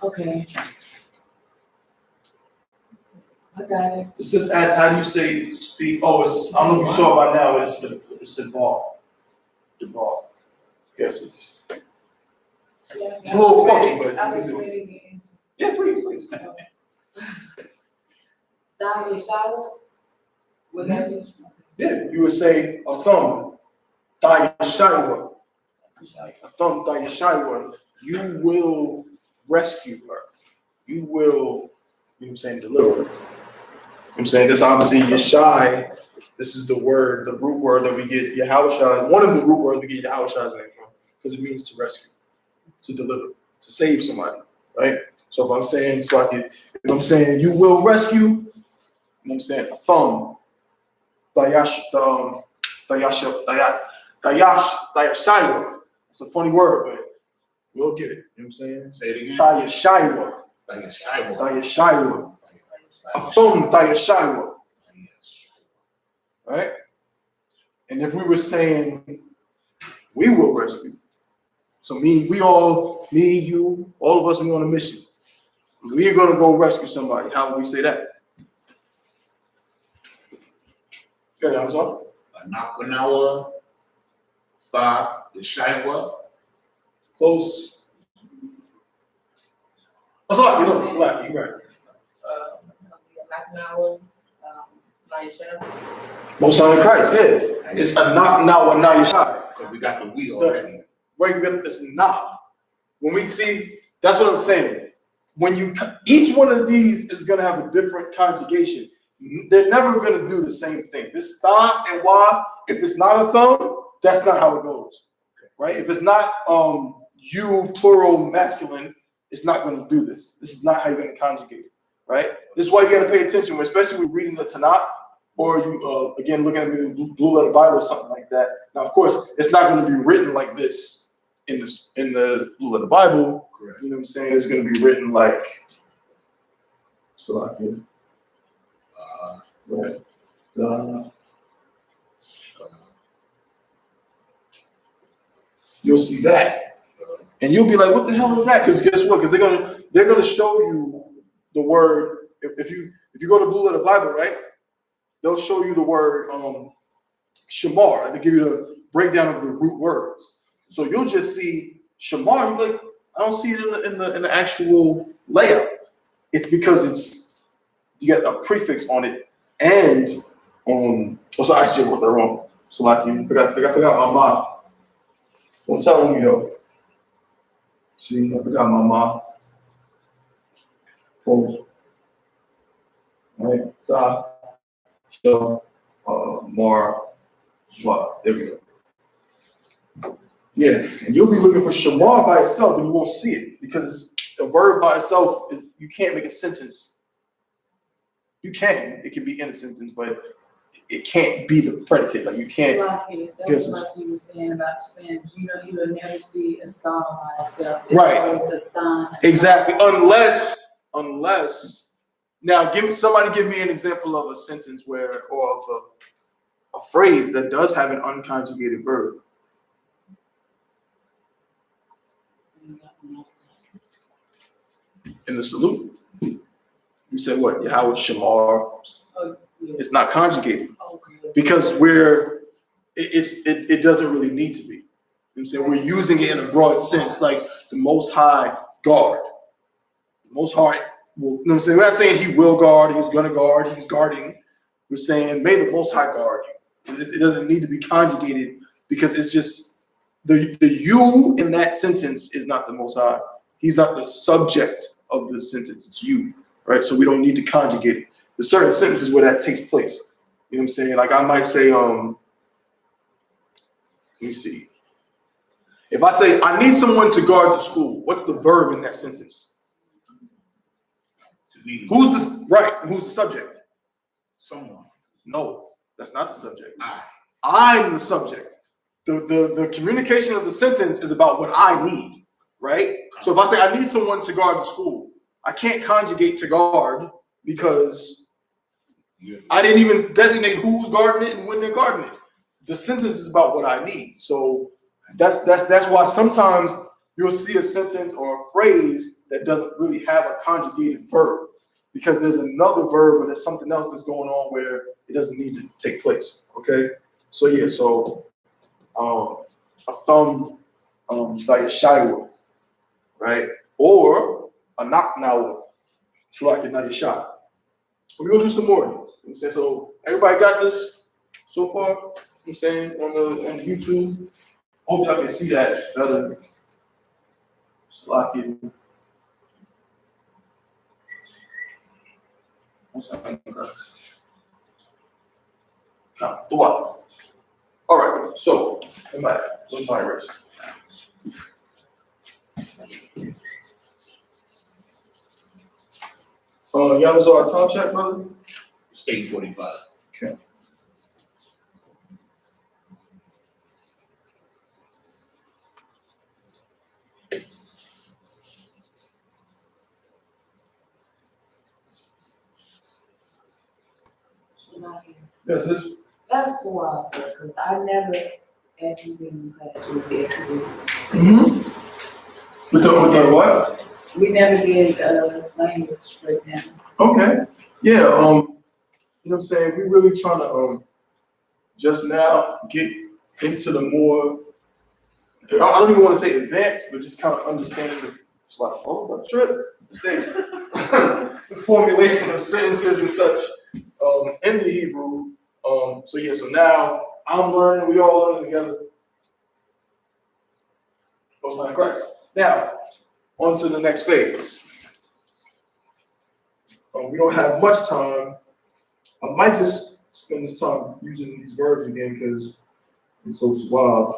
Okay. I got it. It's just ask how do you say speak? Oh, it's I don't know if you saw it by now, it's the ball. The ball. Guess it's It's a little funky, but I you was can do it. ready to answer. Yeah, please. Down your shower? Would that be? Yeah, you would say a thumb, Dayashaiwa. A thumb, Dayashaiwa. You will rescue her. You will, you know what I'm saying, deliver her. You know what I'm saying? This obviously Yeshai. This is the word, the root word that we get Yahushua. One of the root words we get Yahushua's name from, because it means to rescue, to deliver, to save somebody, right? So if I'm saying, if I'm saying you will rescue, you know what I'm saying, a thumb, Dayashaiwa. It's a funny word, but we'll get it. You know what I'm saying? Say it again. Tayashaiwa. Tayashaiwa. Afum Tayashaiwa. Right? And if we were saying we will rescue, so me, you, all of us, we on a mission. We're gonna go rescue somebody. How would we say that? Okay, that's all. Anakanawa, Fa, Yeshua. Close. Oh, Slack, you right. Like an hour, like shut up. Most High in Christ, yeah. It's a knock now and now you're shy. Because we got the we already. Right, it's not. When we see, that's what I'm saying. When you, each one of these is gonna have a different conjugation. They're never gonna do the same thing. This tha and wa, if it's not a thumb, that's not how it goes, right? If it's not you plural masculine, it's not gonna do this. This is not how you're gonna conjugate it, right? This is why you gotta pay attention, especially when reading the Tanakh, or you, again, looking at maybe Blue Letter Bible or something like that. Now, of course, it's not gonna be written like this in the Blue Letter Bible. Correct. You know what I'm saying? It's gonna be written like, so I can, right. You'll see that, and you'll be like, "What the hell is that?" Because guess what? Because they're gonna show you the word. If you go to Blue Letter Bible, right? They'll show you the word shamar. They give you the breakdown of the root words. So you'll just see shamar. You're like, I don't see it in the actual layout. It's because you got a prefix on it, and so I actually wrote that wrong. So like you forgot my mom. Don't tell me though. See, I forgot my mom. Pose. Right. So more. What? There we go. Yeah, and you'll be looking for shamar by itself, and you won't see it because it's a verb by itself. You can't make a sentence. You can. It can be in a sentence, but it can't be the predicate. Like you can't. That's like you were saying about Spanish. You know, you will never see a star by itself. It's Right. always a star. Exactly. Unless. Now, somebody give me an example of a sentence or of a phrase that does have an unconjugated verb. In the salute, you said what? Yahweh Shamar. Oh, yeah. It's not conjugated Okay. because it doesn't really need to be. You know what I'm saying? We're using it in a broad sense, like the Most High guard. The Most High will, you know what I'm saying? We're not saying he will guard, he's gonna guard, he's guarding. We're saying may the Most High guard you. It doesn't need to be conjugated because it's just the you in that sentence is not the Most High. He's not the subject of the sentence. It's you, right? So we don't need to conjugate it. There's certain sentences where that takes place. You know what I'm saying? Like I might say, let me see. If I say I need someone to guard the school, what's the verb in that sentence? To me. Who's the subject? Someone. No, that's not the subject. I. I'm the subject. The communication of the sentence is about what I need, right? So if I say I need someone to guard the school, I can't conjugate to guard because I didn't even designate who's guarding it and when they're guarding it. The sentence is about what I need. So that's why sometimes you'll see a sentence or a phrase that doesn't really have a conjugated verb because there's another verb or there's something else that's going on where it doesn't need to take place. Okay. So yeah, a thumb like a shaiwa, right? Or a knock now, it's like another shot. We're gonna do some more of these. You know what I'm saying? So everybody got this so far? You know what I'm saying on YouTube. Hope y'all can see that better. Slocky. All right, so where's my rest? Y'all saw our time check, brother? It's 8:45. Okay. Yes, sis. That's too wild, because I never actually been in class with the SUV. With the what? We never did, language breakdowns. Okay. Yeah, you know what I'm saying? We really trying to just now get into the more, I don't even want to say advanced, but just kind of understanding the, it's like, oh, the trip, the formulation of sentences and such in the Hebrew. So yeah, so now I'm learning, we all learning together. Most High Christ. Now, on to the next phase. We don't have much time. I might just spend this time using these verbs again because it's so wild.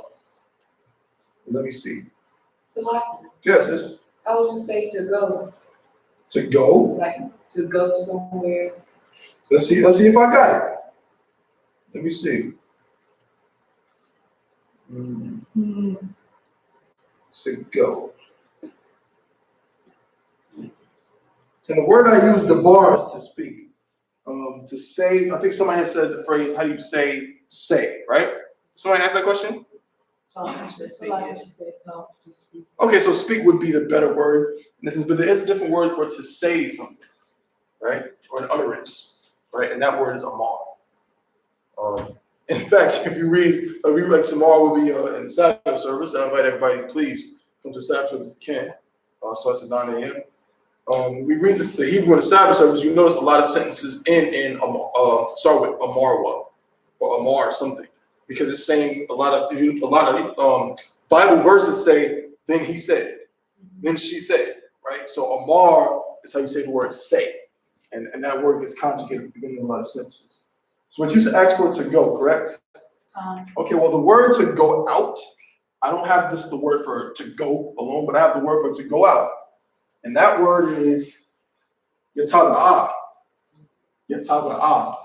Let me see. So like, Yes, it's I would just say to go, to go. like to go somewhere. Let's see if I got it. Let me see. To go. And the word I use, the bar, is to speak. To say, I think somebody has said the phrase, how do you say, right? Somebody asked that question? Talk, so like she said, talk, to speak. Okay, so speak would be the better word. But there is a different word for to say something, right? Or an utterance, right? And that word is amar. In fact, if you read like tomorrow will be in the Sabbath service, I invite everybody, please come to Sabbath service if you can. Starts at 9 a.m. We read the Hebrew in the Sabbath service, you notice a lot of sentences in start with amarwa or amar or something, because it's saying a lot of Bible verses say, then he said, then she said, right? So amar is how you say the word say, and that word gets conjugated at the beginning of a lot of sentences. So what you asked for to go, correct? Okay, well the word to go out, I don't have the word for to go alone, but I have the word for to go out. And that word is yataza'ah. Yataza'ah.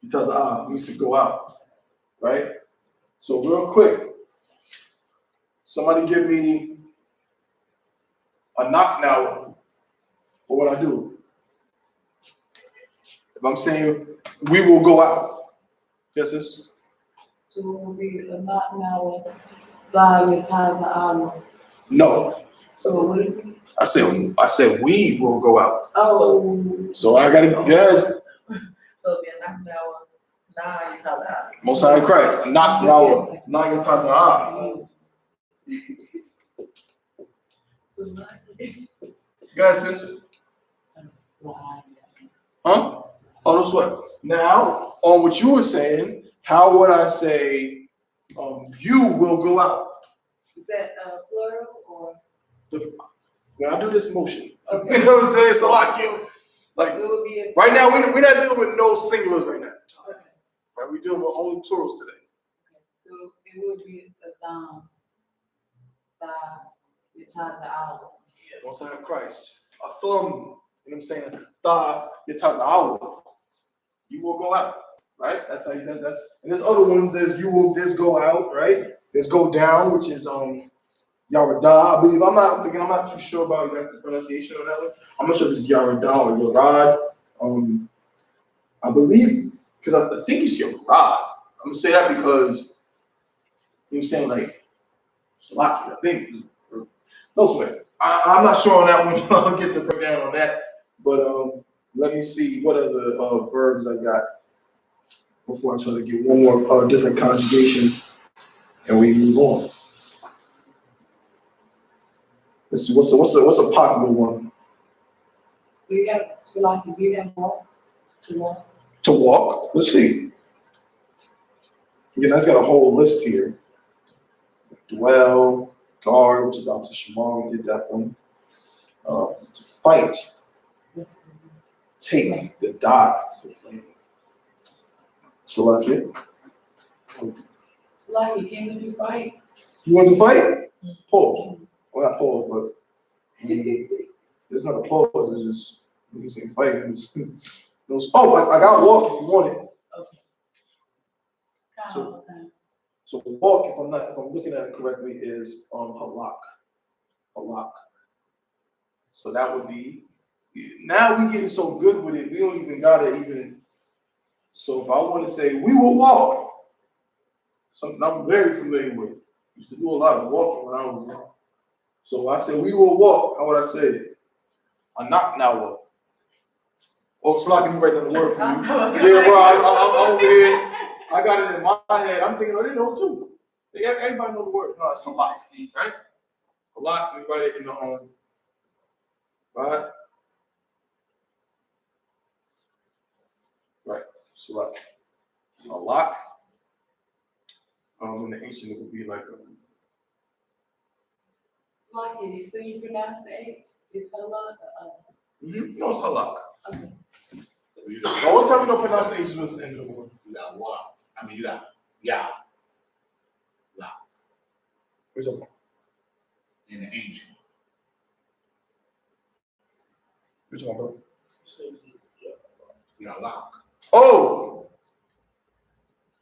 Yataza'ah means to go out, right? So real quick, somebody give me a knock now for what I do. If I'm saying we will go out, yes, sis? So it will be a not now, by your ties the armor. No. So what would it be? I said we will go out. Oh. So I gotta guess. So it'd be a knock now, nah, you talk about. Most High Christ. Knock now, nine yataza'ah. Guys, sis? Huh? Oh, no sweat. Now, on what you were saying, how would I say you will go out? Is that plural or? When I do this motion, Okay. you know what I'm saying? So like It would be a. right now, we're not dealing with no singulars right now. Okay. Right? We're dealing with only plurals today. So it would be a thumb, thigh, your ties the armor. Most High Christ. A thumb, you know what I'm saying? Thigh, yataza'ah. You will go out, right? That's how that's and there's other ones, there's go out, right? There's go down, which is Yarada, I believe. I'm not too sure about exact pronunciation of that one. I'm not sure if it's Yarada or Yarad. I believe, because I think it's Yarad. I'm gonna say that because you're saying like Slovakia, I think. No sweat. I'm not sure on that one. I'll get the breakdown on that. But let me see what other verbs I got before I try to get one more different conjugation and we move on. Let's see, what's a popular one? We have, so like if you have walk, to walk. To walk. Let's see. Again, that's got a whole list here. Dwell, guard, which is out to Shema, we did that one. To fight, take, to die. So like it. So like you came to do fight. You want to fight? Pause. Well, not pause, but there's not a pause. It's just when you say fight. I got walk if you want it. Okay. So, To walk, if I'm looking at it correctly, is halak. Halak. So that would be, now we getting so good with it, we don't even gotta even, so if I want to say we will walk, something I'm very familiar with. Used to do a lot of walking when I was young. So I said we will walk, how would I say it? A knock now. Oh, so I can write down the word for you. Yeah, well, I'm over here. I got it in my head. I'm thinking, oh, they know it too. Everybody know the word. No, it's halak, right? Halak, we write it in the right? Right. So like halak. In the ancient it would be like Lucky, so you pronounce the H? It's halak. no, it's halak. Okay. The only time we don't pronounce the H is at the end of the word. You got what? I mean, you got yeah. Where's that one? In the ancient. Which one, bro? You got lock. Oh!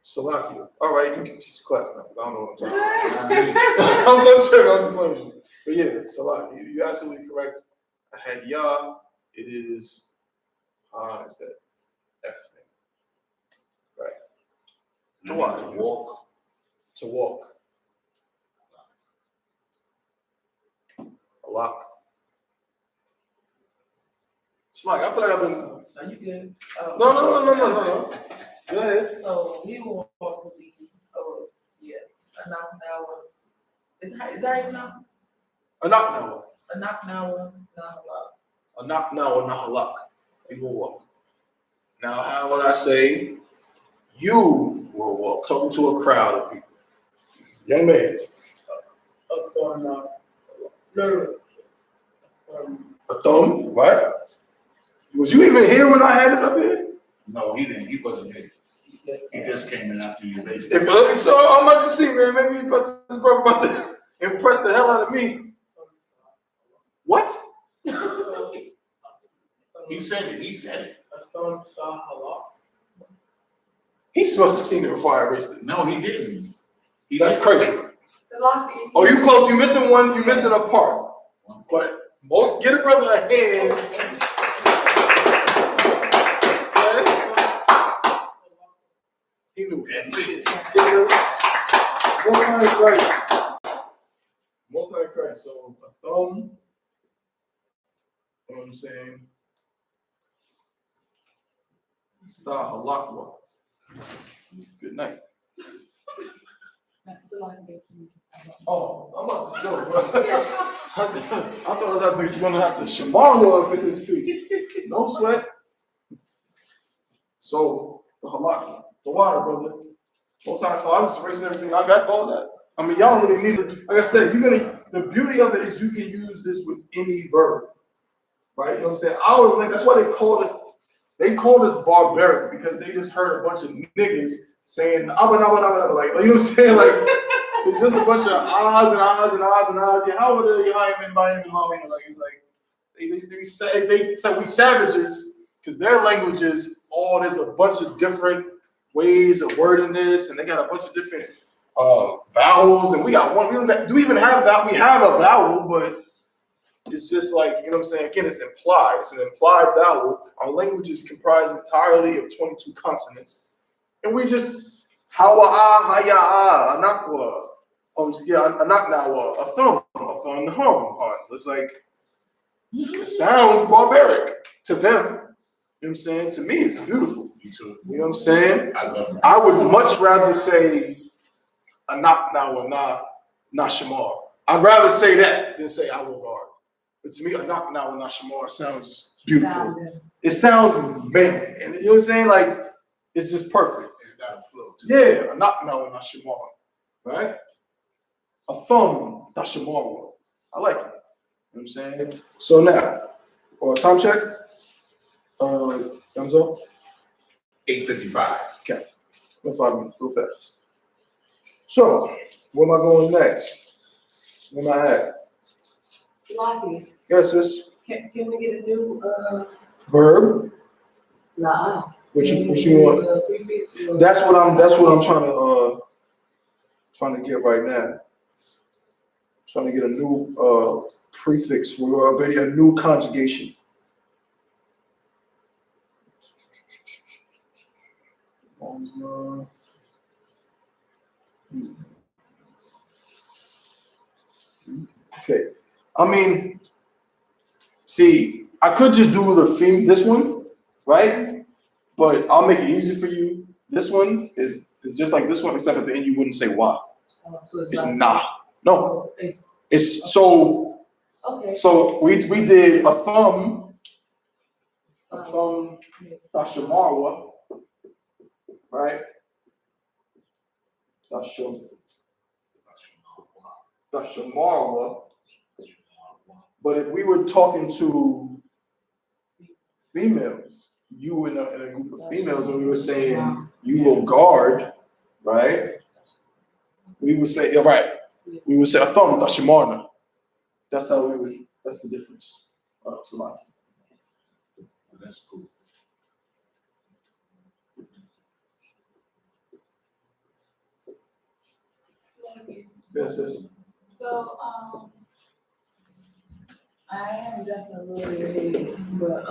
Salakia. All right, you can teach the class now. I don't know what I'm talking about. I'm done checking, I'm just playing with you. But yeah, Salakia, you're absolutely correct. I had ya. It is, it's that F thing. Right. To what? To walk. To walk. A lock. It's like, I feel like I've been. Are you good? No. Go ahead. So we will walk with the, a knock now. Is that how you pronounce it? A knock now. A knock now, not A knock now, not a lock. You will walk. Now, how would I say you will walk? Talking to a crowd of people. Young man. a thumb. No. A thumb, right? Was you even here when I had it up here? No, he didn't. He wasn't here. He just came in after you based. So I'm about to see, man. Maybe this brother about to impress the hell out of me. What? He said it. He said it. A thumb saw halak. He's supposed to have seen it before I erased it. No, he didn't. That's crazy. Oh, you close. You missing one. You missing a part. But most get a brother a hand. He knew it. Most High Christ. Most High Christ. So a thumb. You know what I'm saying? Halak. Good night. Oh, I'm about to go, bro. I thought I was going to have to Shamar up in this piece. No sweat. So, the halak, the water, brother. Most time, I was erasing everything. I got all that. I mean, y'all really need it. Like I said, the beauty of it is you can use this with any verb. Right? You know what I'm saying? That's why they called us barbaric, because they just heard a bunch of niggas saying abba, like, you know what I'm saying? Like, it's just a bunch of ahs and ahs and ahs and ahs. Yeah, how would they him by him and like it's like they say we savages, because their language is there's a bunch of different ways of wording this, and they got a bunch of different vowels, and we got one. Do we even have that? We have a vowel, but it's just like, you know what I'm saying? Again, it's implied. It's an implied vowel. Our language is comprised entirely of 22 consonants. And we just, hawa-ah, haya-ah, anakwa. Anaknawa, a thumb, hum. It's like, it sounds barbaric to them. You know what I'm saying? To me, it's beautiful. Me too. You know what I'm saying? I love it. I would much rather say anaknawa, na shamar. I'd rather say that than say I will guard. But to me, a knock now and Shamar sounds beautiful. It sounds manly. And you know what I'm saying? Like, it's just perfect. It's got a flow too. Yeah, a knock now and Shamar. Right? A thumb, Shamar. I like it. You know what I'm saying? So now, time check. Thumbs up. 8:55. Okay. 5 minutes, real fast. So, where am I going next? Where am I at? Lucky. Yes, sis. Can we get a new Verb. nah? What you want? Prefix. That's what I'm trying to trying to get right now. Trying to get a new prefix. We're already a new conjugation. Okay. I mean, see, I could just do this one, right? But I'll make it easy for you. This one is just like this one, except at the end you wouldn't say why. Oh, so It's like- nah. No. It's so. Okay. So we did a thumb, Dashamarwa, right? Dashamarwa. But if we were talking to females, you in a group of females, and we were saying you will guard, right? We would say, yeah, right. We would say a thumb, Dashamarna. That's how we would. That's the difference. So That's cool. yes, yes. So, I am jumping a little bit ahead, but,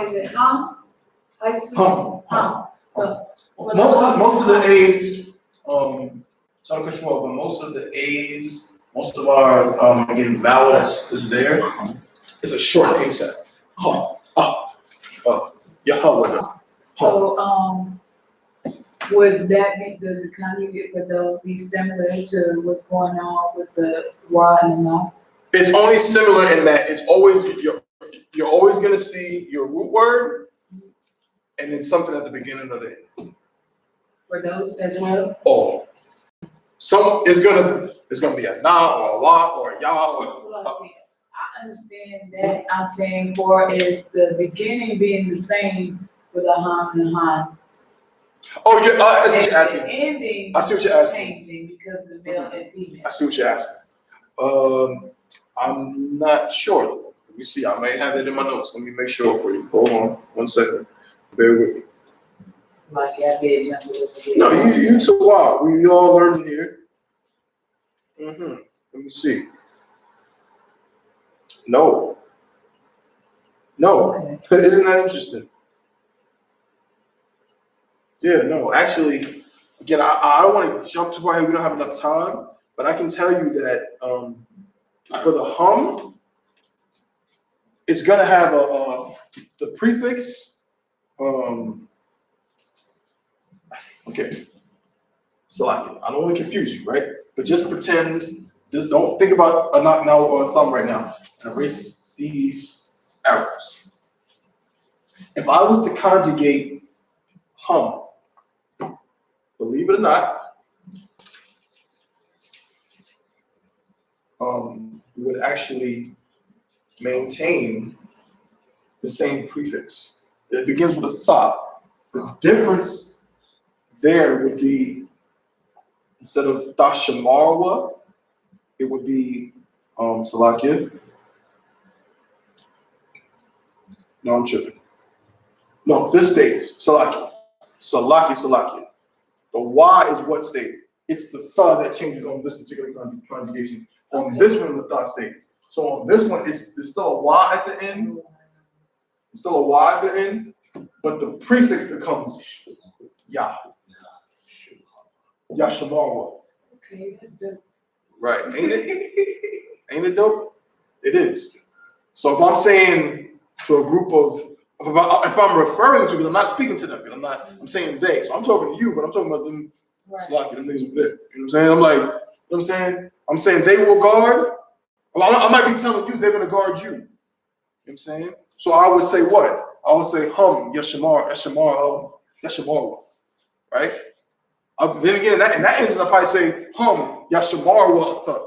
is it hum? How you say it? Hum. Hum. So. Most of the A's, sorry to cut you off, but most of the A's, most of our again vowel is there. It's a short A set. Yahweh. So, would that be the conjugate for those be similar to what's going on with the Y and the mouth? It's only similar in that it's always you're always gonna see your root word and then something at the beginning of the end. For those as well? Oh, it's gonna be a na or a wa or a ya or I understand that. I'm saying for is the beginning being the same with a hum and a han. oh yeah. I see what you're And asking. the ending I see what you're asking. changing because of the male and female. I see what you're asking. I'm not sure. Let me see. I may have it in my notes. Let me make sure for you. Hold on 1 second. Bear with me. It's like I did jump a little bit. No, you too wild. We all learning here. Let me see. No. Okay. Isn't that interesting? Yeah, no, actually, again, I don't want to jump too far ahead. We don't have enough time, but I can tell you that for the hum, it's gonna have the prefix. Okay, so I don't want to confuse you, right? But just pretend. Just don't think about a knock now or a thumb right now, and erase these arrows. If I was to conjugate hum, believe it or not, we would actually maintain the same prefix. It begins with a tha. The difference there would be instead of dashamarwa, it would be salakia. No, I'm tripping. No, this stays salakia. Salakia. The Y is what stays. It's the tha that changes on this particular conjugation. On this one, the tha stays. So on this one, there's still a Y at the end. There's still a Y at the end, but the prefix becomes ya. Yashamarwa. Okay, that's good. Right, ain't it? Ain't it dope? It is. So if I'm saying to a group if I'm referring to, because I'm not speaking to them, because I'm saying they. So I'm talking to you, but I'm talking about them. It's like them niggas over there. You know what I'm saying? I'm like, you know what I'm saying? I'm saying they will guard. Well, I might be telling you they're gonna guard you. You know what I'm saying? So I would say what? I would say hum, yashamar, right? Then again, in that instance, I probably say hum, yashamar.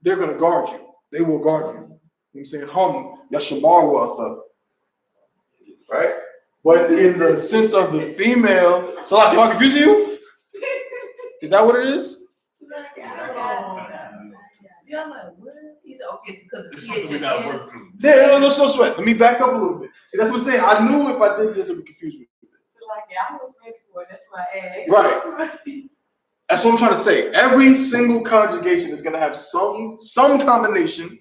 They're gonna guard you. They will guard you. You know what I'm saying? Hum, yashamar, right? But in the sense of the female, so like, am I confusing you? Is that what it is? Yeah, I'm like, what? He said, okay, because It's the something we gotta work through. Yeah, no sweat. Let me back up a little bit. See, that's what I'm saying. I knew if I did this, it would confuse me. Like, yeah, I was ready for it, that's why I asked. Right. That's what I'm trying to say. Every single conjugation is going to have some combination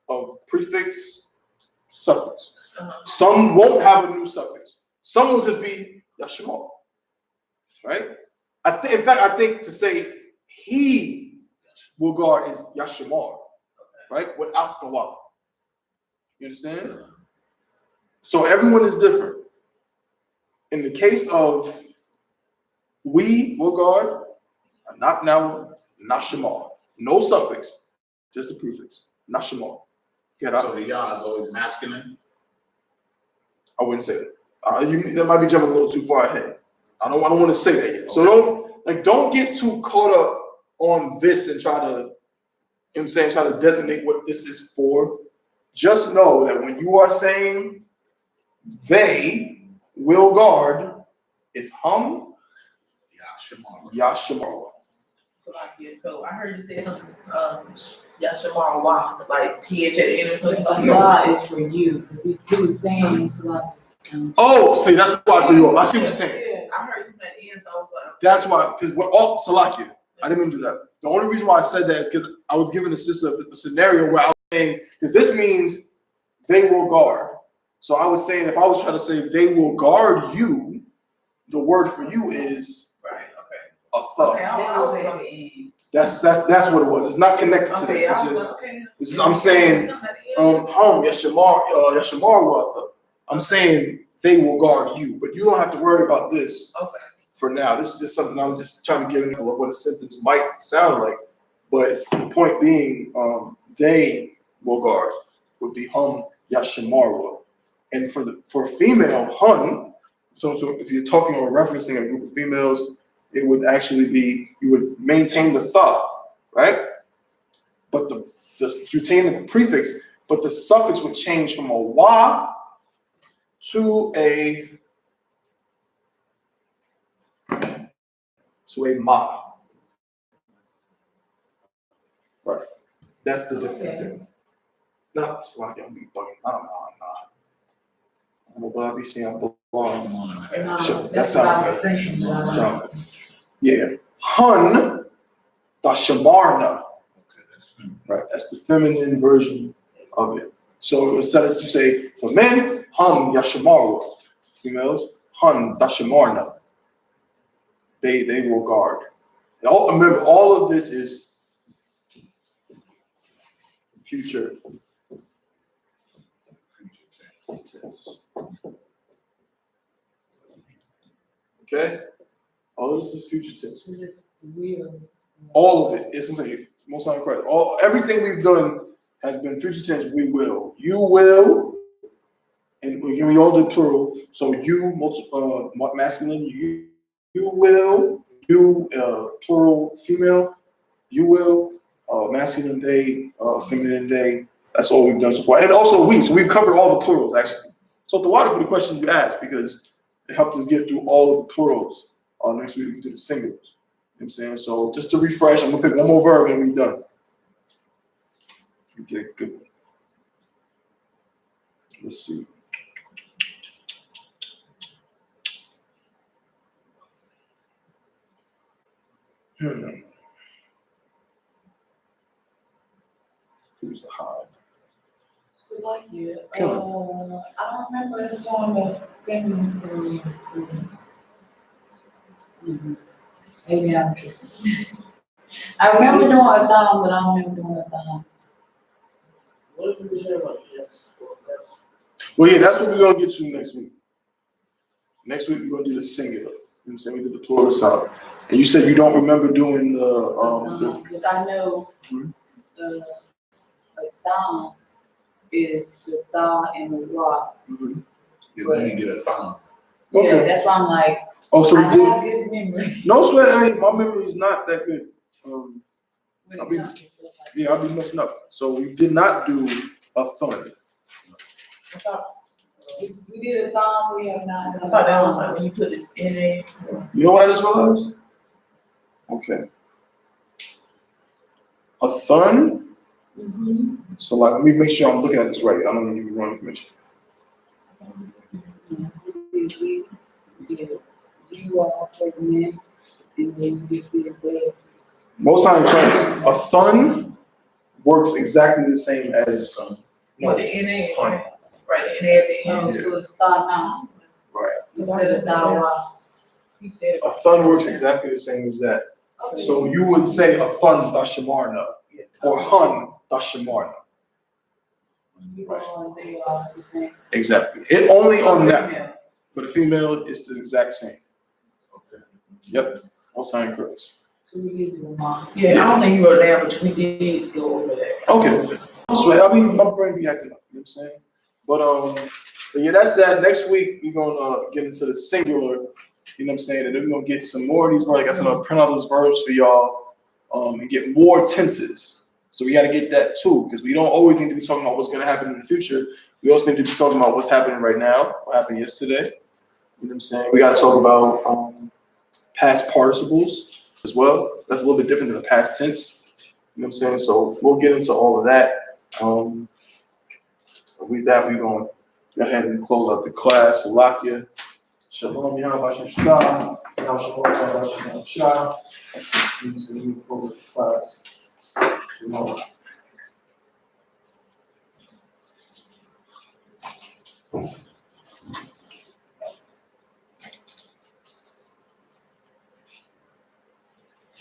of prefix, suffix. Some won't have a new suffix. Some will just be yashamar. Right? In fact, I think to say he will guard is yashamar. Right? Without the wa. You understand? So everyone is different. In the case of we will guard, not now, nashamar. No suffix, just the prefix. Nashamar. Get out. So the yah is always masculine. I wouldn't say that. That might be jumping a little too far ahead. I don't want to say that yet. So don't get too caught up on this and try to, you know what I'm saying, try to designate what this is for. Just know that when you are saying they will guard, it's hum, yashamar. So like, yeah, so I heard you say something, Yashamar Wa, like TH at the end or something. But God is for you, because he was saying, it's like. Oh, see, that's why I threw you off. I see what you're saying. Yeah, I heard something at the end, so I was like. That's why, because we're all Salakia. I didn't mean to do that. The only reason why I said that is because I was giving a scenario where I was saying, because this means they will guard. So I was saying, if I was trying to say they will guard you, the word for you is Right, okay. a thought. Okay, That was at the end. That's what it was. It's not connected to Okay, this. I It's was just, like, okay. it's just I'm saying, Yashamar Watha. I'm saying they will guard you, but you don't have to worry about this. Okay. For now, this is just something I'm just trying to give you what a sentence might sound like. But the point being, they will guard would be hum yashamarwa, and for female hun. So if you're talking or referencing a group of females, it would actually be you would maintain the thought, right? But the retain the prefix, but the suffix would change from a wa to a ma. Right. That's the difference there. No, it's like I'm be bugging. Nah. I'm gonna be saying belong. Sure, That's what I was thinking. So, yeah. Hun, the shamarna. Okay, that's feminine. Right. That's the feminine version of it. So instead of you say for men, hun yashamarwa. Females, hun dashamarna. They will guard. And remember, all of this is future tense. Okay? All of this is future tense. Just will. All of it is most incorrect. Everything we've done has been future tense. We will. You will. And we all did plural. So you masculine, you will, you plural female, you will, masculine they, feminine they. That's all we've done so far. And also we. So we've covered all the plurals actually. So the water for the question you asked because it helped us get through all of the plurals. Next week we can do the singles. You know what I'm saying? So just to refresh, I'm gonna pick one more verb and we're done. We get a good one. Let's see. Who's the high? So like you, I don't remember us doing the feminine version. Maybe I'm tripping. I remember doing a thong, but I don't remember doing a thong. What did you say about yes? Well, yeah, that's what we're gonna get to next week. Next week we're gonna do the singular. You know what I'm saying? We did the plural sound. And you said you don't remember doing the Because I know the thong is the tha and the ra. Yeah, then you get a thumb. Yeah, Okay. that's why I'm like, Oh, so I we have did. good memory. No sweat. Hey, my memory is not that good. When it I mean, comes to stuff like Yeah, I'll be messing up. So we did not do a thun. I thought we did a thong, we have not I done thought that a was like thong. when you put it in a. You know what I just realized? Okay. A thun. Mm-hmm. So like, let me make sure I'm looking at this right. I don't want to give you wrong information. You are pregnant, and then you just be there. Most High in Christ, a thun works exactly the same as But the NA, right, the NA at the end. So it's start now. Right. Instead of dawa. You said. A thun works exactly the same as that. So you would say a thun dashamarna or hun dashamarna. You are, they are the same. Exactly. It only on that. For the female, it's the exact same. Okay. Yep. Most High in Christ. So we did do a mom. Yeah, I don't think you wrote it down, but we did go over that. Okay. Swear, my brain be acting up, you know what I'm saying? But yeah, that's that. Next week, we're gonna get into the singular, you know what I'm saying? And then we're gonna get some more of these verbs. Like I said, I'll print out those verbs for y'all, and get more tenses. So we gotta get that too, because we don't always need to be talking about what's gonna happen in the future. We also need to be talking about what's happening right now, what happened yesterday. You know what I'm saying? We gotta talk about past participles as well. That's a little bit different than the past tense. You know what I'm saying? So we'll get into all of that. With that, we're going to go ahead and close out the class. Salakia. Shalom, Yahweh Shalom. Shalom, Shalom. Shalom. Close the class. Shalom.